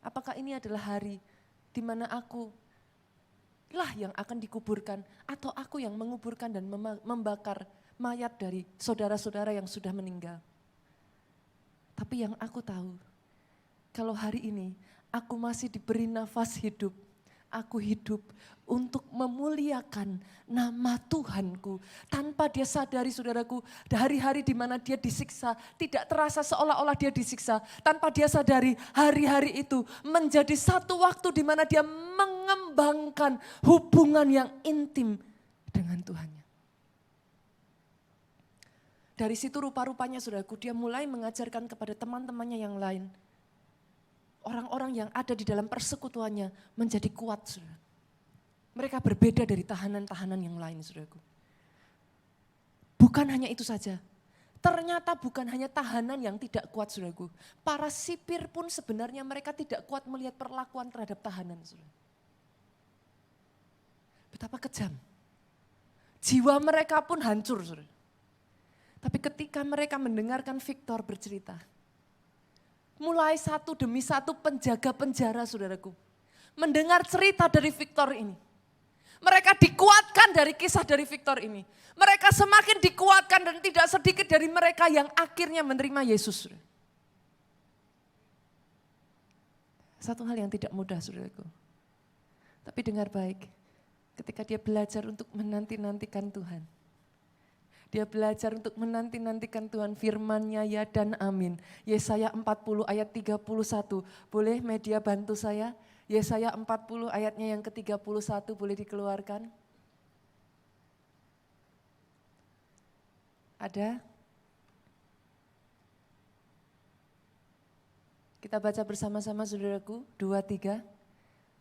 apakah ini adalah hari di mana aku lah yang akan dikuburkan atau aku yang menguburkan dan membakar mayat dari saudara-saudara yang sudah meninggal. Tapi yang aku tahu, kalau hari ini aku masih diberi nafas hidup, aku hidup untuk memuliakan nama Tuhanku. Tanpa dia sadari saudaraku, hari-hari di mana dia disiksa, tidak terasa seolah-olah dia disiksa. Tanpa dia sadari hari-hari itu menjadi satu waktu di mana dia mengembangkan hubungan yang intim dengan Tuhannya. Dari situ rupa-rupanya saudaraku, dia mulai mengajarkan kepada teman-temannya yang lain. Orang-orang yang ada di dalam persekutuannya menjadi kuat, saudara. Mereka berbeda dari tahanan-tahanan yang lain, saudaraku. Bukan hanya itu saja. Ternyata bukan hanya tahanan yang tidak kuat, saudaraku. Para sipir pun sebenarnya mereka tidak kuat melihat perlakuan terhadap tahanan, saudara. Betapa kejam. Jiwa mereka pun hancur, saudara. Tapi ketika mereka mendengarkan Viktor bercerita, mulai satu demi satu penjaga penjara saudaraku, mendengar cerita dari Viktor ini. Mereka dikuatkan dari kisah dari Victor ini. Mereka semakin dikuatkan dan tidak sedikit dari mereka yang akhirnya menerima Yesus. Satu hal yang tidak mudah, saudaraku. Tapi dengar baik, ketika dia belajar untuk menanti-nantikan Tuhan. Dia belajar untuk menanti-nantikan Tuhan, firman-Nya ya dan amin. Yesaya 40 ayat 31, boleh media bantu saya? Yesaya 40 ayatnya yang ke-31 boleh dikeluarkan? Ada? Kita baca bersama-sama saudaraku, 2, 3.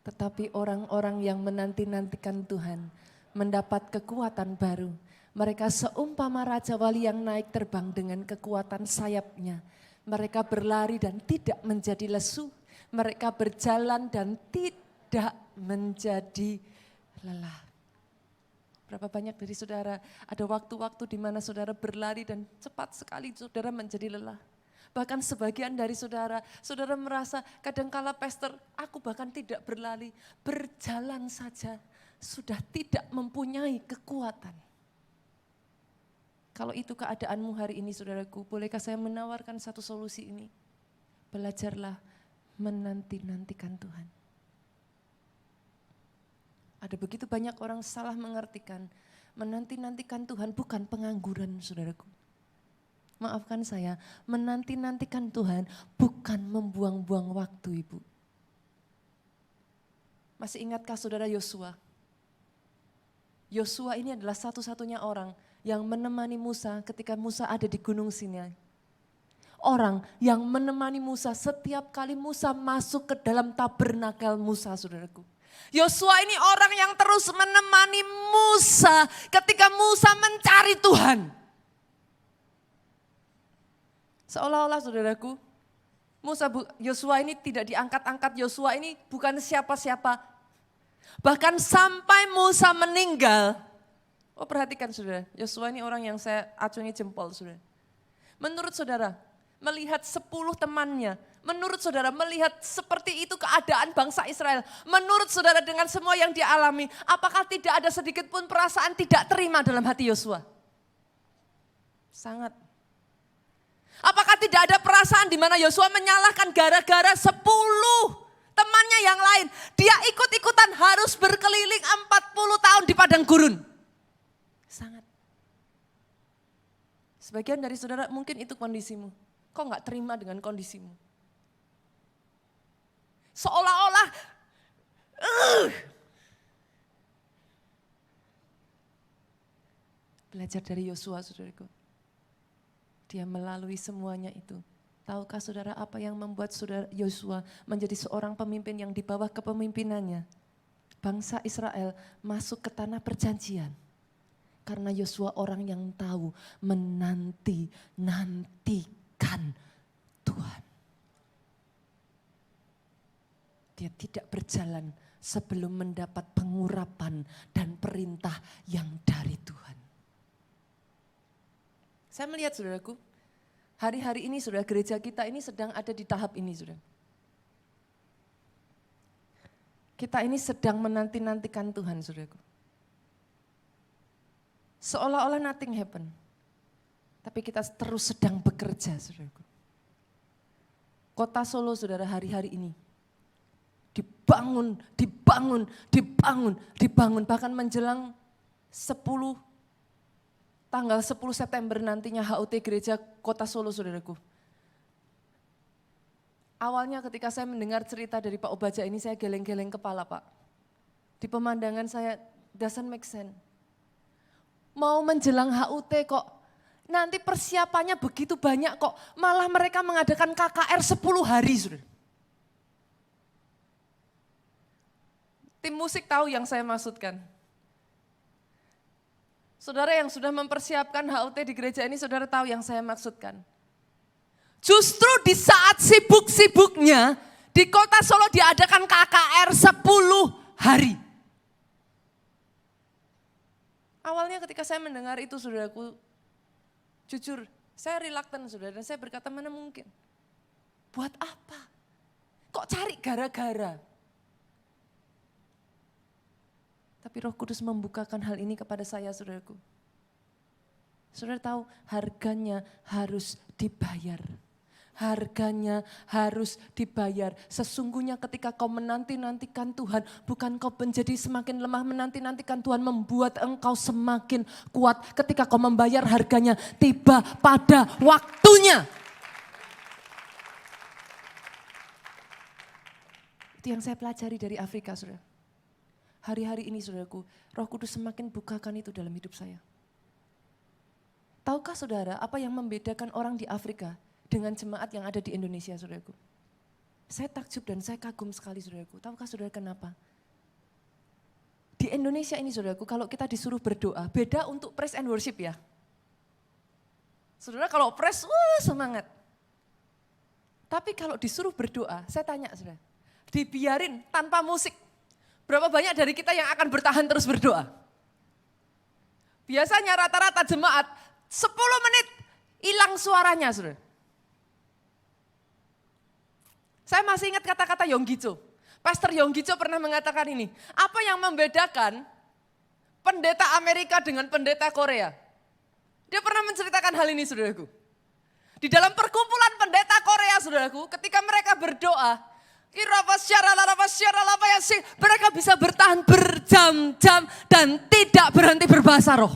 Tetapi orang-orang yang menanti-nantikan Tuhan mendapat kekuatan baru. Mereka seumpama Raja Wali yang naik terbang dengan kekuatan sayapnya. Mereka berlari dan tidak menjadi lesu. Mereka berjalan dan tidak menjadi lelah. Berapa banyak dari saudara ada waktu-waktu di mana saudara berlari dan cepat sekali saudara menjadi lelah. Bahkan sebagian dari saudara, saudara merasa kadangkala pastor, aku bahkan tidak berlari, berjalan saja sudah tidak mempunyai kekuatan. Kalau itu keadaanmu hari ini saudaraku, bolehkah saya menawarkan satu solusi ini? Belajarlah menanti-nantikan Tuhan. Ada begitu banyak orang salah mengartikan, menanti-nantikan Tuhan bukan pengangguran saudaraku. Maafkan saya, menanti-nantikan Tuhan bukan membuang-buang waktu Ibu. Masih ingatkah saudara Yosua? Yosua ini adalah satu-satunya orang yang menemani Musa ketika Musa ada di Gunung Sinai. Orang yang menemani Musa setiap kali Musa masuk ke dalam tabernakel Musa, saudaraku. Yosua ini orang yang terus menemani Musa ketika Musa mencari Tuhan. Seolah-olah saudaraku, Yosua ini tidak diangkat-angkat, Yosua ini bukan siapa-siapa. Bahkan sampai Musa meninggal, oh perhatikan saudara, Yosua ini orang yang saya acungi jempol saudara. Menurut saudara, melihat 10 temannya, menurut saudara melihat seperti itu keadaan bangsa Israel, menurut saudara dengan semua yang dia alami, apakah tidak ada sedikit pun perasaan tidak terima dalam hati Yosua? Sangat. Apakah tidak ada perasaan di mana Yosua menyalahkan gara-gara 10 temannya yang lain? Dia ikut-ikutan harus berkeliling 40 tahun di padang gurun. Sangat. Sebagian dari saudara mungkin itu kondisimu. Kok gak terima dengan kondisimu? Seolah-olah belajar dari Yosua saudaraku. Dia melalui semuanya itu. Tahukah saudara apa yang membuat saudara Yosua menjadi seorang pemimpin yang di bawah kepemimpinannya? Bangsa Israel masuk ke tanah perjanjian. Karena Yosua orang yang tahu menanti-nantikan Tuhan. Dia tidak berjalan sebelum mendapat pengurapan dan perintah yang dari Tuhan. Saya melihat saudaraku, hari-hari ini saudara gereja kita ini sedang ada di tahap ini saudara. Kita ini sedang menanti-nantikan Tuhan saudaraku. Seolah-olah nothing happen. Tapi kita terus sedang bekerja saudaraku. Kota Solo saudara hari-hari ini dibangun, bahkan menjelang tanggal 10 September nantinya HUT Gereja Kota Solo saudaraku. Awalnya ketika saya mendengar cerita dari Pak Obaja ini saya geleng-geleng kepala Pak. Di pemandangan saya doesn't make sense. Mau menjelang HUT kok nanti persiapannya begitu banyak kok malah mereka mengadakan KKR 10 hari saudara. Tim musik tahu yang saya maksudkan. Saudara yang sudah mempersiapkan HUT di gereja ini, saudara tahu yang saya maksudkan. Justru di saat sibuk-sibuknya, di Kota Solo diadakan KKR 10 hari. Awalnya ketika saya mendengar itu saudaraku, jujur saya reluctant saudara, dan saya berkata mana mungkin. Buat apa? Kok cari gara-gara? Tapi Roh Kudus membukakan hal ini kepada saya, saudaraku. Saudara tahu harganya harus dibayar. Harganya harus dibayar. Sesungguhnya ketika kau menanti-nantikan Tuhan, bukan kau menjadi semakin lemah, menanti-nantikan Tuhan membuat engkau semakin kuat. Ketika kau membayar harganya, tiba pada waktunya. Itu yang saya pelajari dari Afrika, saudara. Hari-hari ini, saudaraku, Roh Kudus semakin bukakan itu dalam hidup saya. Tahukah saudara apa yang membedakan orang di Afrika dengan jemaat yang ada di Indonesia, saudaraku? Saya takjub dan saya kagum sekali, saudaraku. Tahukah saudara kenapa? Di Indonesia ini, saudaraku, kalau kita disuruh berdoa, beda untuk praise and worship ya. Saudara kalau praise, semangat. Tapi kalau disuruh berdoa, saya tanya saudara, dibiarin tanpa musik, berapa banyak dari kita yang akan bertahan terus berdoa? Biasanya rata-rata jemaat 10 menit hilang suaranya, saudara. Saya masih ingat kata-kata Yonggi Cho. Pastor Yonggi Cho pernah mengatakan ini, apa yang membedakan pendeta Amerika dengan pendeta Korea? Dia pernah menceritakan hal ini, saudaraku. Di dalam perkumpulan pendeta Korea, saudaraku, ketika mereka berdoa, mereka bisa bertahan berjam-jam dan tidak berhenti berbahasa roh.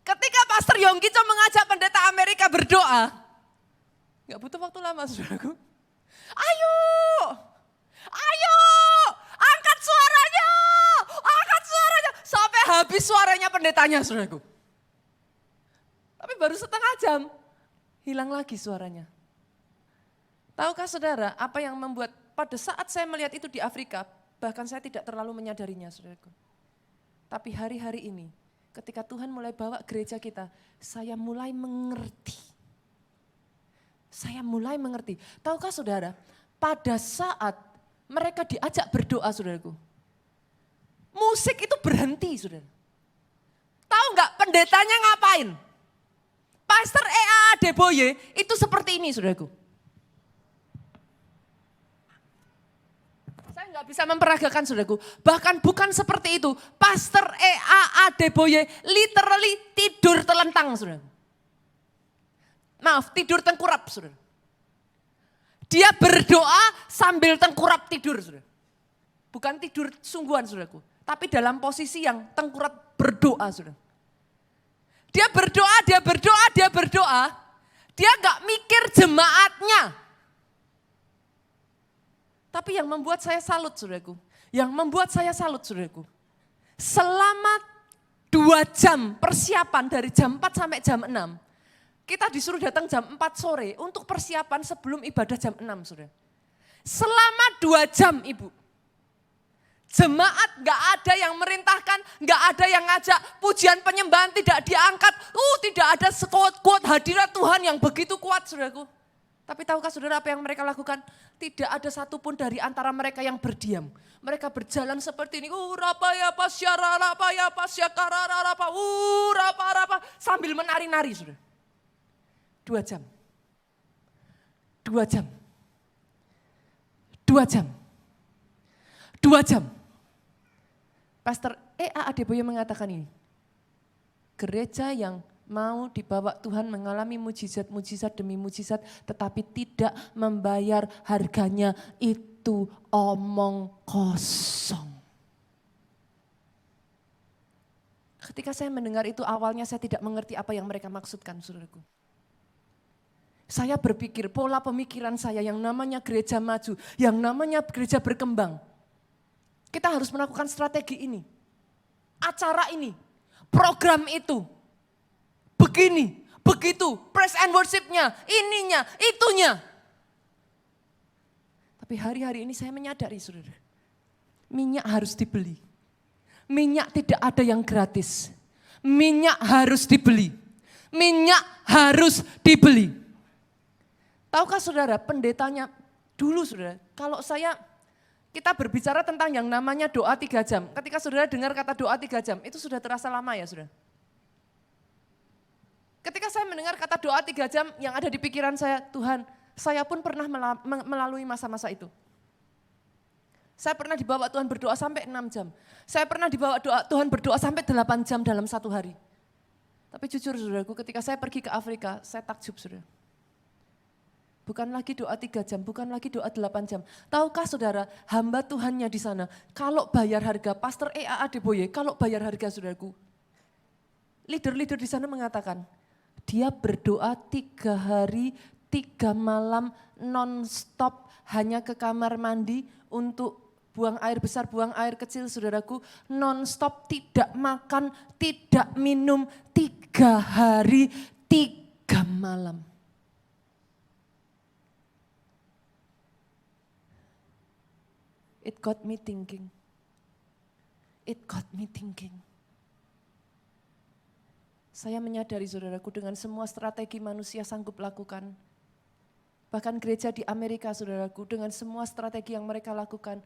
Ketika Pastor Yonggi Cho mengajak pendeta Amerika berdoa, gak butuh waktu lama, saudaraku. Ayo, angkat suaranya, sampai habis suaranya pendetanya, saudaraku. Tapi baru setengah jam, hilang lagi suaranya. Tahukah saudara apa yang membuat pada saat saya melihat itu di Afrika, bahkan saya tidak terlalu menyadarinya, saudaraku. Tapi hari-hari ini, ketika Tuhan mulai bawa gereja kita, saya mulai mengerti. Saya mulai mengerti. Tahukah saudara, pada saat mereka diajak berdoa, saudaraku, musik itu berhenti, saudara. Tahu nggak pendetanya ngapain? Pastor E.A. Adeboye itu seperti ini, saudaraku. Saya nggak bisa memperagakan, saudaraku. Bahkan bukan seperti itu. Pastor E.A. Adeboye literally tidur telentang, saudara. Maaf, tidur tengkurap, saudara. Dia berdoa sambil tengkurap tidur, saudara. Bukan tidur sungguhan, saudaraku. Tapi dalam posisi yang tengkurap berdoa, saudara. Dia berdoa. Dia nggak mikir jemaatnya. Tapi yang membuat saya salut, saudaraku. Selama 2 jam persiapan dari jam 4 sampai jam 6. Kita disuruh datang jam 4 sore untuk persiapan sebelum ibadah jam 6, saudara. Selama 2 jam, Ibu. Jemaat gak ada yang merintahkan, gak ada yang ngajak, pujian penyembahan tidak diangkat. Tidak ada quote hadirat Tuhan yang begitu kuat, saudaraku. Tapi tahukah saudara apa yang mereka lakukan? Tidak ada satupun dari antara mereka yang berdiam. Mereka berjalan seperti ini. Sambil menari-nari, saudara. 2 jam. 2 jam. 2 jam. 2 jam. Pastor E.A. Adeboye mengatakan ini. Gereja yang mau dibawa Tuhan mengalami mujizat-mujizat demi mujizat, tetapi tidak membayar harganya, itu omong kosong. Ketika saya mendengar itu awalnya saya tidak mengerti apa yang mereka maksudkan, saudaraku. Saya berpikir pola pemikiran saya yang namanya gereja maju, yang namanya gereja berkembang. Kita harus melakukan strategi ini, acara ini, program itu, begini, begitu, praise and worship-nya, ininya, itunya. Tapi hari-hari ini saya menyadari, saudara, minyak harus dibeli. Minyak tidak ada yang gratis. Minyak harus dibeli. Minyak harus dibeli. Tahukah saudara, pendetanya dulu, saudara, kalau kita berbicara tentang yang namanya doa 3 jam. Ketika saudara dengar kata doa 3 jam, itu sudah terasa lama ya, saudara? Ketika saya mendengar kata doa 3 jam, yang ada di pikiran saya, Tuhan, saya pun pernah melalui masa-masa itu. Saya pernah dibawa Tuhan berdoa sampai 6 jam. Saya pernah dibawa Tuhan berdoa sampai 8 jam dalam satu hari. Tapi jujur saudaraku, ketika saya pergi ke Afrika, saya takjub saudara. Bukan lagi doa 3 jam, bukan lagi doa 8 jam. Tahukah saudara, hamba Tuhannya di sana, kalau bayar harga, Pastor E.A. Adeboye, kalau bayar harga saudaraku, leader-leader di sana mengatakan, dia berdoa 3 hari, 3 malam, non-stop, hanya ke kamar mandi untuk buang air besar, buang air kecil saudaraku, non-stop, tidak makan, tidak minum, 3 hari, 3 malam. It got me thinking. It got me thinking. Saya menyadari saudaraku dengan semua strategi manusia sanggup lakukan. Bahkan gereja di Amerika saudaraku dengan semua strategi yang mereka lakukan.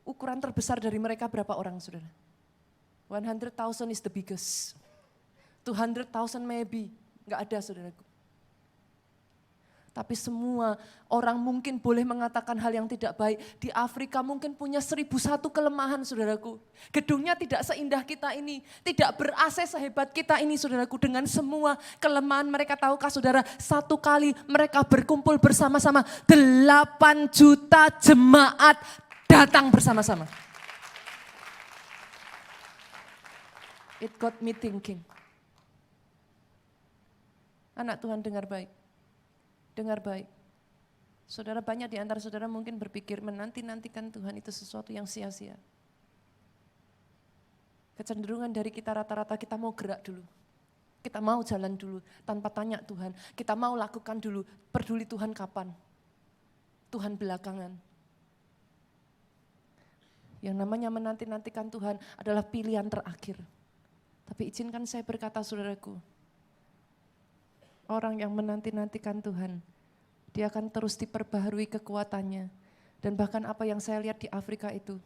Ukuran terbesar dari mereka berapa orang saudara? 100,000 is the biggest. 200,000 maybe, enggak ada saudaraku. Tapi semua orang mungkin boleh mengatakan hal yang tidak baik. Di Afrika mungkin punya 1.001 kelemahan saudaraku. Gedungnya tidak seindah kita ini. Tidak ber-AC sehebat kita ini saudaraku. Dengan semua kelemahan mereka, tahukah saudara, satu kali mereka berkumpul bersama-sama. 8 juta jemaat datang bersama-sama. It got me thinking. Anak Tuhan dengar baik. Dengar baik. Saudara, banyak di antara saudara mungkin berpikir menanti-nantikan Tuhan itu sesuatu yang sia-sia. Kecenderungan dari kita rata-rata kita mau gerak dulu. Kita mau jalan dulu tanpa tanya Tuhan. Kita mau lakukan dulu, peduli Tuhan kapan. Tuhan belakangan. Yang namanya menanti-nantikan Tuhan adalah pilihan terakhir. Tapi izinkan saya berkata saudaraku, orang yang menanti-nantikan Tuhan, dia akan terus diperbaharui kekuatannya. Dan bahkan apa yang saya lihat di Afrika itu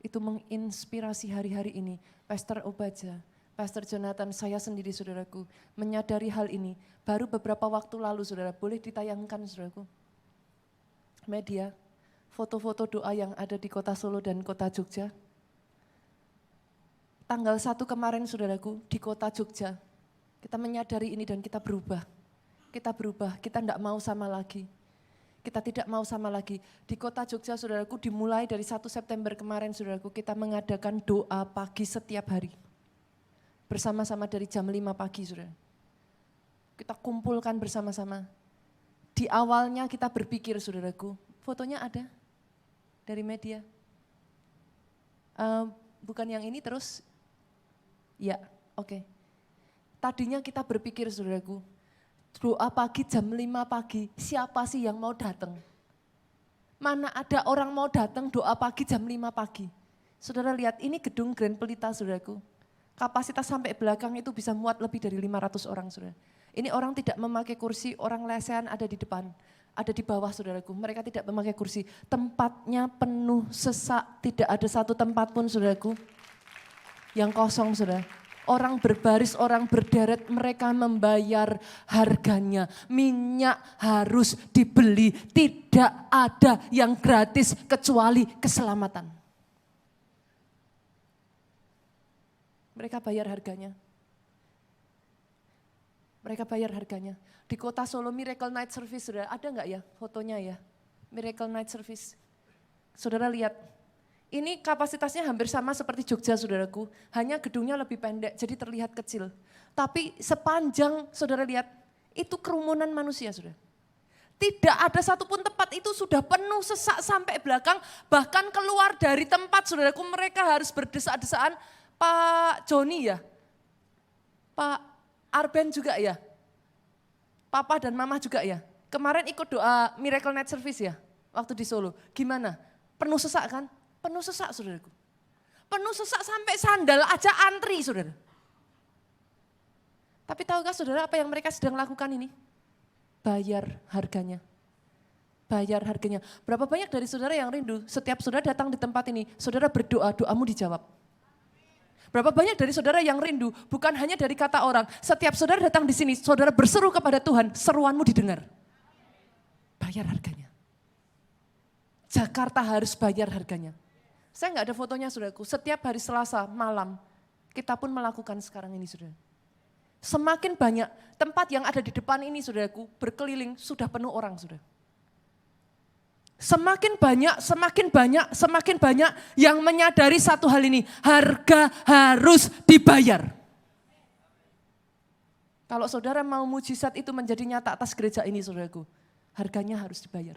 menginspirasi hari-hari ini. Pastor Obaja, Pastor Jonathan, saya sendiri saudaraku, menyadari hal ini. Baru beberapa waktu lalu saudara, boleh ditayangkan saudaraku. Media, foto-foto doa yang ada di kota Solo dan kota Jogja. Tanggal 1 kemarin saudaraku, di kota Jogja. Kita menyadari ini dan kita berubah. Kita berubah, kita tidak mau sama lagi. Kita tidak mau sama lagi. Di kota Jogja saudaraku dimulai dari 1 September kemarin saudaraku kita mengadakan doa pagi setiap hari. Bersama-sama dari jam 5 pagi saudara. Kita kumpulkan bersama-sama. Di awalnya kita berpikir saudaraku, fotonya ada dari media. Bukan yang ini terus? Ya, oke. Tadinya kita berpikir saudaraku, doa pagi jam 5 pagi, siapa sih yang mau datang? Mana ada orang mau datang doa pagi jam 5 pagi? Saudara lihat ini gedung Grand Pelita saudaraku. Kapasitas sampai belakang itu bisa muat lebih dari 500 orang saudara. Ini orang tidak memakai kursi, orang lesehan ada di depan, ada di bawah saudaraku. Mereka tidak memakai kursi, tempatnya penuh sesak, tidak ada satu tempat pun saudaraku yang kosong saudara. Orang berbaris, orang berderet, mereka membayar harganya. Minyak harus dibeli, tidak ada yang gratis kecuali keselamatan. Mereka bayar harganya. Mereka bayar harganya. Di kota Solo Miracle Night Service, saudara, ada enggak ya fotonya ya? Miracle Night Service. Saudara lihat. Ini kapasitasnya hampir sama seperti Jogja saudaraku, hanya gedungnya lebih pendek jadi terlihat kecil. Tapi sepanjang saudara lihat, itu kerumunan manusia saudara. Tidak ada satupun tempat itu sudah penuh sesak sampai belakang, bahkan keluar dari tempat saudaraku mereka harus berdesak-desaan. Pak Joni ya, Pak Arben juga ya, Papa dan Mama juga ya. Kemarin ikut doa Miracle Night Service ya, waktu di Solo. Gimana? Penuh sesak kan? Penuh sesak saudaraku. Penuh sesak sampai sandal aja antri saudara. Tapi tahukah saudara apa yang mereka sedang lakukan ini? Bayar harganya. Bayar harganya. Berapa banyak dari saudara yang rindu setiap saudara datang di tempat ini, saudara berdoa, doamu dijawab. Berapa banyak dari saudara yang rindu bukan hanya dari kata orang, setiap saudara datang di sini, saudara berseru kepada Tuhan, seruanmu didengar. Bayar harganya. Jakarta harus bayar harganya. Saya nggak ada fotonya saudaraku, setiap hari Selasa malam kita pun melakukan sekarang ini saudara. Semakin banyak tempat yang ada di depan ini saudaraku berkeliling sudah penuh orang saudara. Semakin banyak yang menyadari satu hal ini, harga harus dibayar. Kalau saudara mau mujizat itu menjadi nyata atas gereja ini saudaraku, harganya harus dibayar.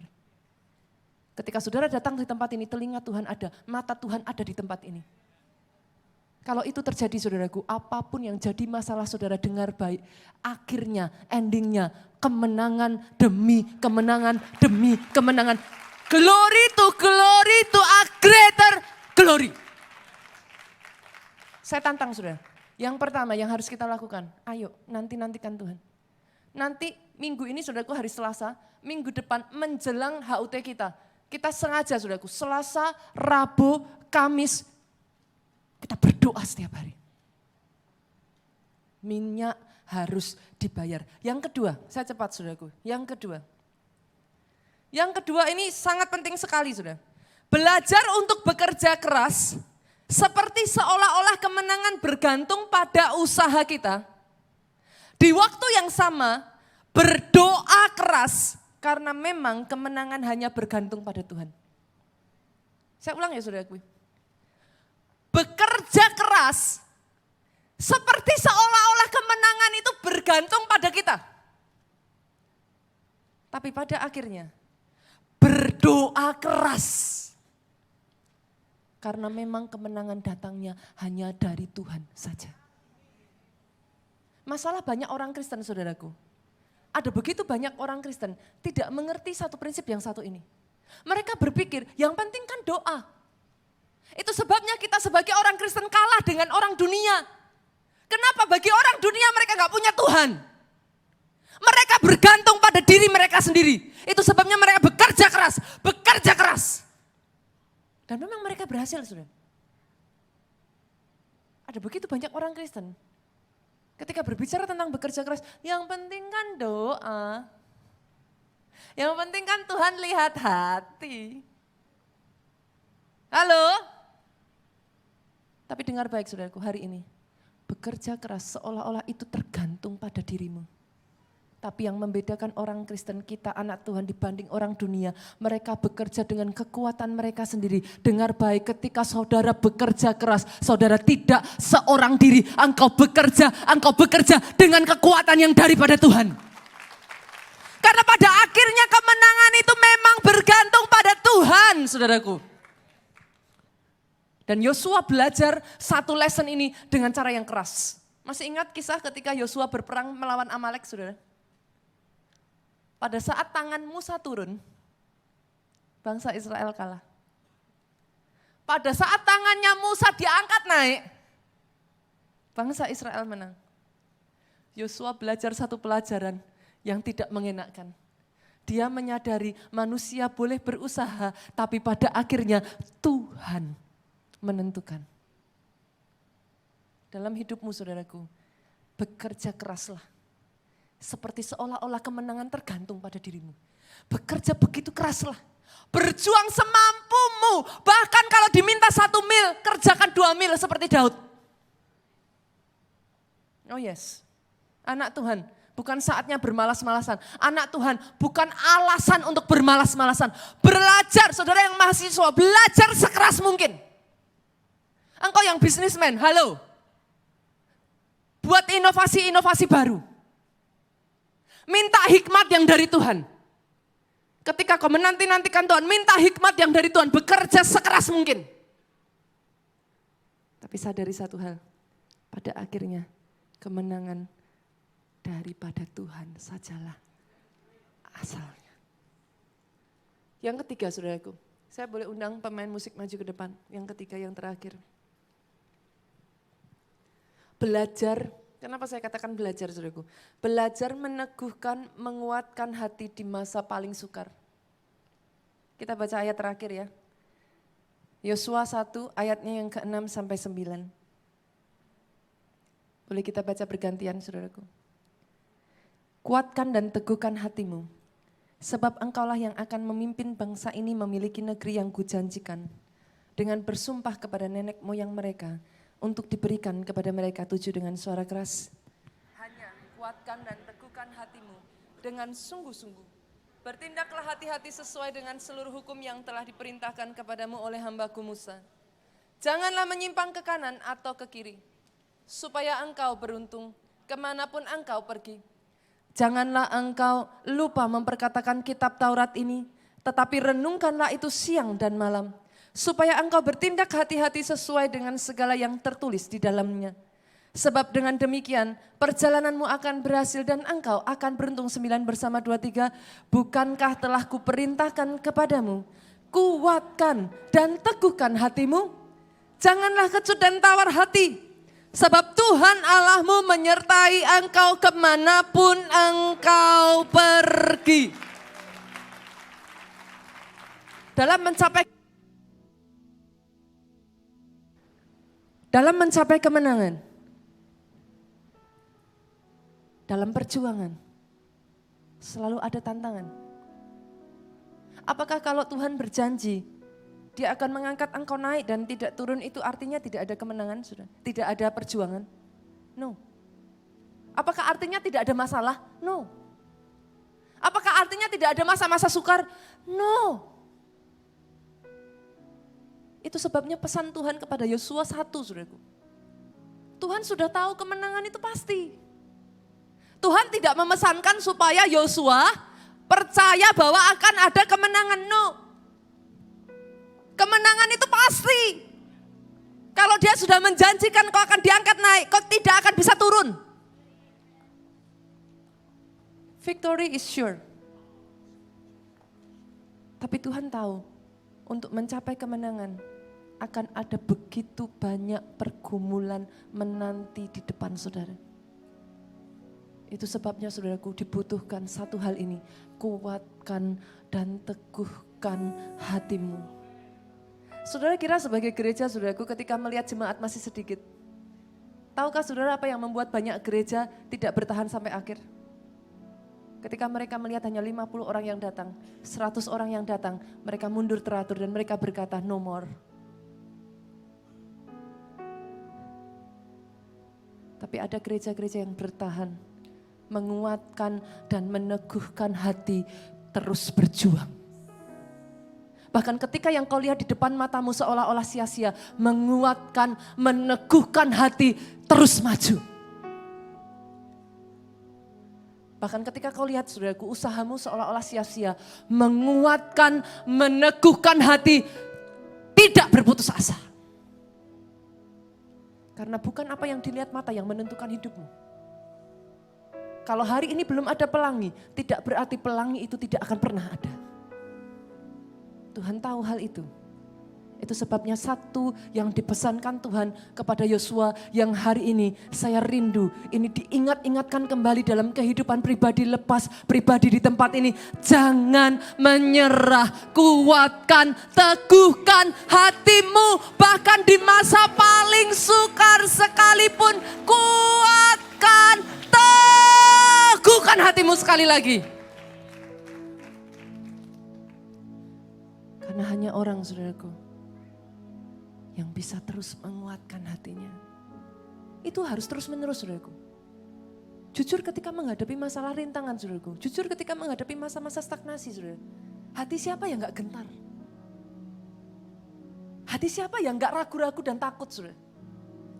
Ketika saudara datang di tempat ini, telinga Tuhan ada, mata Tuhan ada di tempat ini. Kalau itu terjadi saudaraku, apapun yang jadi masalah saudara dengar baik, akhirnya, endingnya, kemenangan demi kemenangan demi kemenangan. Glory to a greater glory. Saya tantang saudara, yang pertama yang harus kita lakukan, ayo nantikan Tuhan. Nanti minggu ini saudaraku hari Selasa, minggu depan menjelang HUT kita sengaja saudaraku, Selasa, Rabu, Kamis, kita berdoa setiap hari. Minyak harus dibayar. Yang kedua, saya cepat saudaraku, Yang kedua ini sangat penting sekali saudara. Belajar untuk bekerja keras seperti seolah-olah kemenangan bergantung pada usaha kita. Di waktu yang sama berdoa keras karena memang kemenangan hanya bergantung pada Tuhan. Saya ulang ya saudaraku. Bekerja keras seperti seolah-olah kemenangan itu bergantung pada kita. Tapi pada akhirnya berdoa keras. Karena memang kemenangan datangnya hanya dari Tuhan saja. Masalah banyak orang Kristen saudaraku. Ada begitu banyak orang Kristen tidak mengerti satu prinsip yang satu ini. Mereka berpikir yang penting kan doa. Itu sebabnya kita sebagai orang Kristen kalah dengan orang dunia. Kenapa bagi orang dunia mereka gak punya Tuhan? Mereka bergantung pada diri mereka sendiri. Itu sebabnya mereka bekerja keras. Dan memang mereka berhasil saudara. Ada begitu banyak orang Kristen. Ketika berbicara tentang bekerja keras, yang penting kan doa. Yang penting kan Tuhan lihat hati. Halo? Tapi dengar baik saudaraku hari ini. Bekerja keras seolah-olah itu tergantung pada dirimu. Tapi yang membedakan orang Kristen kita anak Tuhan dibanding orang dunia. Mereka bekerja dengan kekuatan mereka sendiri. Dengar baik ketika saudara bekerja keras. Saudara tidak seorang diri. Engkau bekerja dengan kekuatan yang daripada Tuhan. Karena pada akhirnya kemenangan itu memang bergantung pada Tuhan saudaraku. Dan Yosua belajar satu lesson ini dengan cara yang keras. Masih ingat kisah ketika Yosua berperang melawan Amalek saudara? Pada saat tangan Musa turun, bangsa Israel kalah. Pada saat tangannya Musa diangkat naik, bangsa Israel menang. Yosua belajar satu pelajaran yang tidak mengenakkan. Dia menyadari manusia boleh berusaha, tapi pada akhirnya Tuhan menentukan. Dalam hidupmu saudaraku, bekerja keraslah. Seperti seolah-olah kemenangan tergantung pada dirimu. Bekerja begitu keraslah. Berjuang semampumu. Bahkan kalau diminta 1 mil, kerjakan 2 mil seperti Daud. Oh yes, anak Tuhan bukan saatnya bermalas-malasan. Anak Tuhan bukan alasan untuk bermalas-malasan. Belajar, saudara yang mahasiswa, belajar sekeras mungkin. Engkau yang bisnismen, halo. Buat inovasi-inovasi baru. Minta hikmat yang dari Tuhan. Ketika kau menanti-nantikan Tuhan, minta hikmat yang dari Tuhan. Bekerja sekeras mungkin. Tapi sadari satu hal. Pada akhirnya kemenangan daripada Tuhan sajalah asalnya. Yang ketiga saudaraku. Saya boleh undang pemain musik maju ke depan. Yang ketiga, yang terakhir. Belajar. Kenapa saya katakan belajar saudaraku? Belajar meneguhkan, menguatkan hati di masa paling sukar. Kita baca ayat terakhir ya. Yosua 1 ayatnya yang ke-6 sampai 9. Boleh kita baca bergantian saudaraku. Kuatkan dan teguhkan hatimu. Sebab engkaulah yang akan memimpin bangsa ini memiliki negeri yang kujanjikan. Dengan bersumpah kepada nenek moyang mereka untuk diberikan kepada mereka dengan suara keras. Hanya kuatkan dan teguhkan hatimu dengan sungguh-sungguh. Bertindaklah hati-hati sesuai dengan seluruh hukum yang telah diperintahkan kepadamu oleh hambaku Musa. Janganlah menyimpang ke kanan atau ke kiri, supaya engkau beruntung kemanapun engkau pergi. Janganlah engkau lupa memperkatakan kitab Taurat ini, tetapi renungkanlah itu siang dan malam, supaya engkau bertindak hati-hati sesuai dengan segala yang tertulis di dalamnya. Sebab dengan demikian perjalananmu akan berhasil dan engkau akan beruntung. 9 bersama 23, bukankah telah kuperintahkan kepadamu, kuatkan dan teguhkan hatimu, janganlah kecut dan tawar hati. Sebab Tuhan Allahmu menyertai engkau kemanapun engkau pergi. Dalam mencapai kemenangan, dalam perjuangan, selalu ada tantangan. Apakah kalau Tuhan berjanji, Dia akan mengangkat engkau naik dan tidak turun, itu artinya tidak ada kemenangan, sudah? Tidak ada perjuangan? No. Apakah artinya tidak ada masalah? No. Apakah artinya tidak ada masa-masa sukar? No. Itu sebabnya pesan Tuhan kepada Yosua 1, saudaraku. Tuhan sudah tahu kemenangan itu pasti. Tuhan tidak memesankan supaya Yosua percaya bahwa akan ada kemenangan, no. Kemenangan itu pasti. Kalau Dia sudah menjanjikan kau akan diangkat naik, kau tidak akan bisa turun. Victory is sure. Tapi Tuhan tahu untuk mencapai kemenangan akan ada begitu banyak pergumulan menanti di depan saudara. Itu sebabnya saudaraku dibutuhkan satu hal ini, kuatkan dan teguhkan hatimu. Saudara kira sebagai gereja, saudaraku, ketika melihat jemaat masih sedikit, tahukah saudara apa yang membuat banyak gereja tidak bertahan sampai akhir? Ketika mereka melihat hanya 50 orang yang datang, 100 orang yang datang, mereka mundur teratur dan mereka berkata, no more. Tapi ada gereja-gereja yang bertahan, menguatkan dan meneguhkan hati, terus berjuang. Bahkan ketika yang kau lihat di depan matamu seolah-olah sia-sia, menguatkan, meneguhkan hati, terus maju. Bahkan ketika kau lihat saudaraku usahamu seolah-olah sia-sia, menguatkan, meneguhkan hati, tidak berputus asa. Karena bukan apa yang dilihat mata yang menentukan hidupmu. Kalau hari ini belum ada pelangi, tidak berarti pelangi itu tidak akan pernah ada. Tuhan tahu hal itu. Itu sebabnya satu yang dipesankan Tuhan kepada Yosua yang hari ini saya rindu. Ini diingat-ingatkan kembali dalam kehidupan pribadi lepas pribadi di tempat ini. Jangan menyerah, kuatkan, teguhkan hatimu. Bahkan di masa paling sukar sekalipun, kuatkan, teguhkan hatimu sekali lagi. Karena hanya orang, saudaraku, yang bisa terus menguatkan hatinya. Itu harus terus menerus, saudaraku. Jujur ketika menghadapi masalah rintangan, saudaraku. Jujur ketika menghadapi masa-masa stagnasi, saudara. Hati siapa yang gak gentar? Hati siapa yang gak ragu-ragu dan takut, saudara?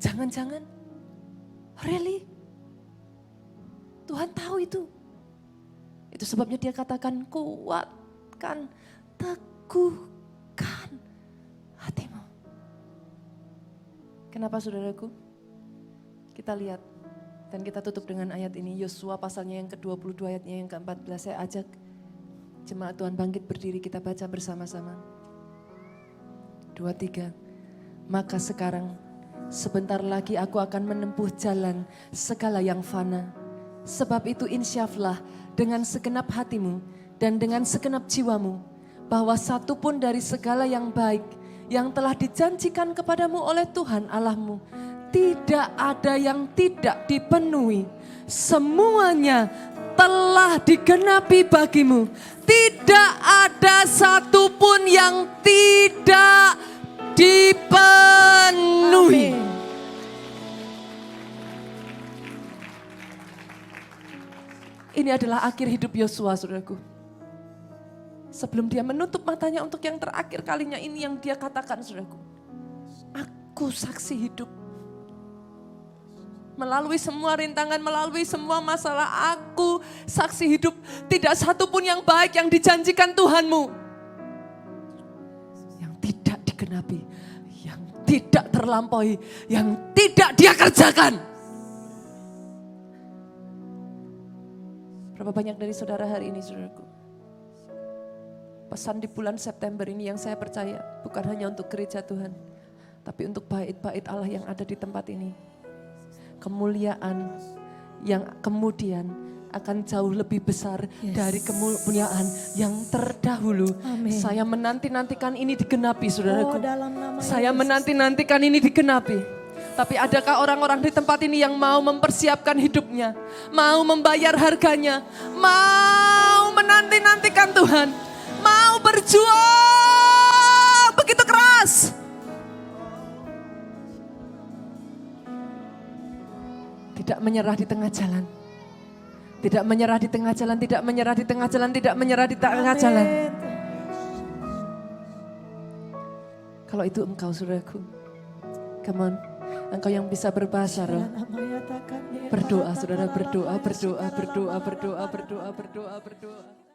Jangan-jangan, really? Tuhan tahu itu. Itu sebabnya Dia katakan, kuatkan, teguhkan hatimu. Kenapa saudaraku? Kita lihat dan kita tutup dengan ayat ini. Yosua pasalnya yang ke-22 ayatnya yang ke-14. Saya ajak jemaat Tuhan bangkit berdiri, kita baca bersama-sama. 2, 3. Maka sekarang sebentar lagi aku akan menempuh jalan segala yang fana. Sebab itu insyaflah dengan segenap hatimu dan dengan segenap jiwamu, bahwa satu pun dari segala yang baik yang telah dijanjikan kepadamu oleh Tuhan Allahmu, tidak ada yang tidak dipenuhi semuanya telah digenapi bagimu. Tidak ada satupun yang tidak dipenuhi. Amin. Ini adalah akhir hidup Yosua, saudaraku. Sebelum dia menutup matanya untuk yang terakhir kalinya, ini yang dia katakan, saudaraku. Aku saksi hidup. Melalui semua rintangan, melalui semua masalah, aku saksi hidup. Tidak satupun yang baik yang dijanjikan Tuhanmu yang tidak digenapi, yang tidak terlampaui, yang tidak dia kerjakan. Berapa banyak dari saudara hari ini, saudaraku? Pesan di bulan September ini yang saya percaya bukan hanya untuk gereja Tuhan, tapi untuk bait-bait Allah yang ada di tempat ini. Kemuliaan yang kemudian akan jauh lebih besar dari kemuliaan yang terdahulu. Amin. Saya menanti-nantikan ini digenapi, saudaraku. Dalam nama Saya Yesus. menanti-nantikan ini digenapi. Tapi adakah orang-orang di tempat ini yang mau mempersiapkan hidupnya, mau membayar harganya, mau menanti-nantikan Tuhan, mau berjuang begitu keras? Tidak menyerah di tengah jalan. Tidak menyerah di tengah jalan, tidak menyerah di tengah jalan, tidak menyerah di tengah jalan. Kalau itu engkau, saudaraku. Come on. Engkau yang bisa berbahasa roh. Berdoa, saudara, berdoa, berdoa, berdoa, berdoa, berdoa, berdoa, berdoa.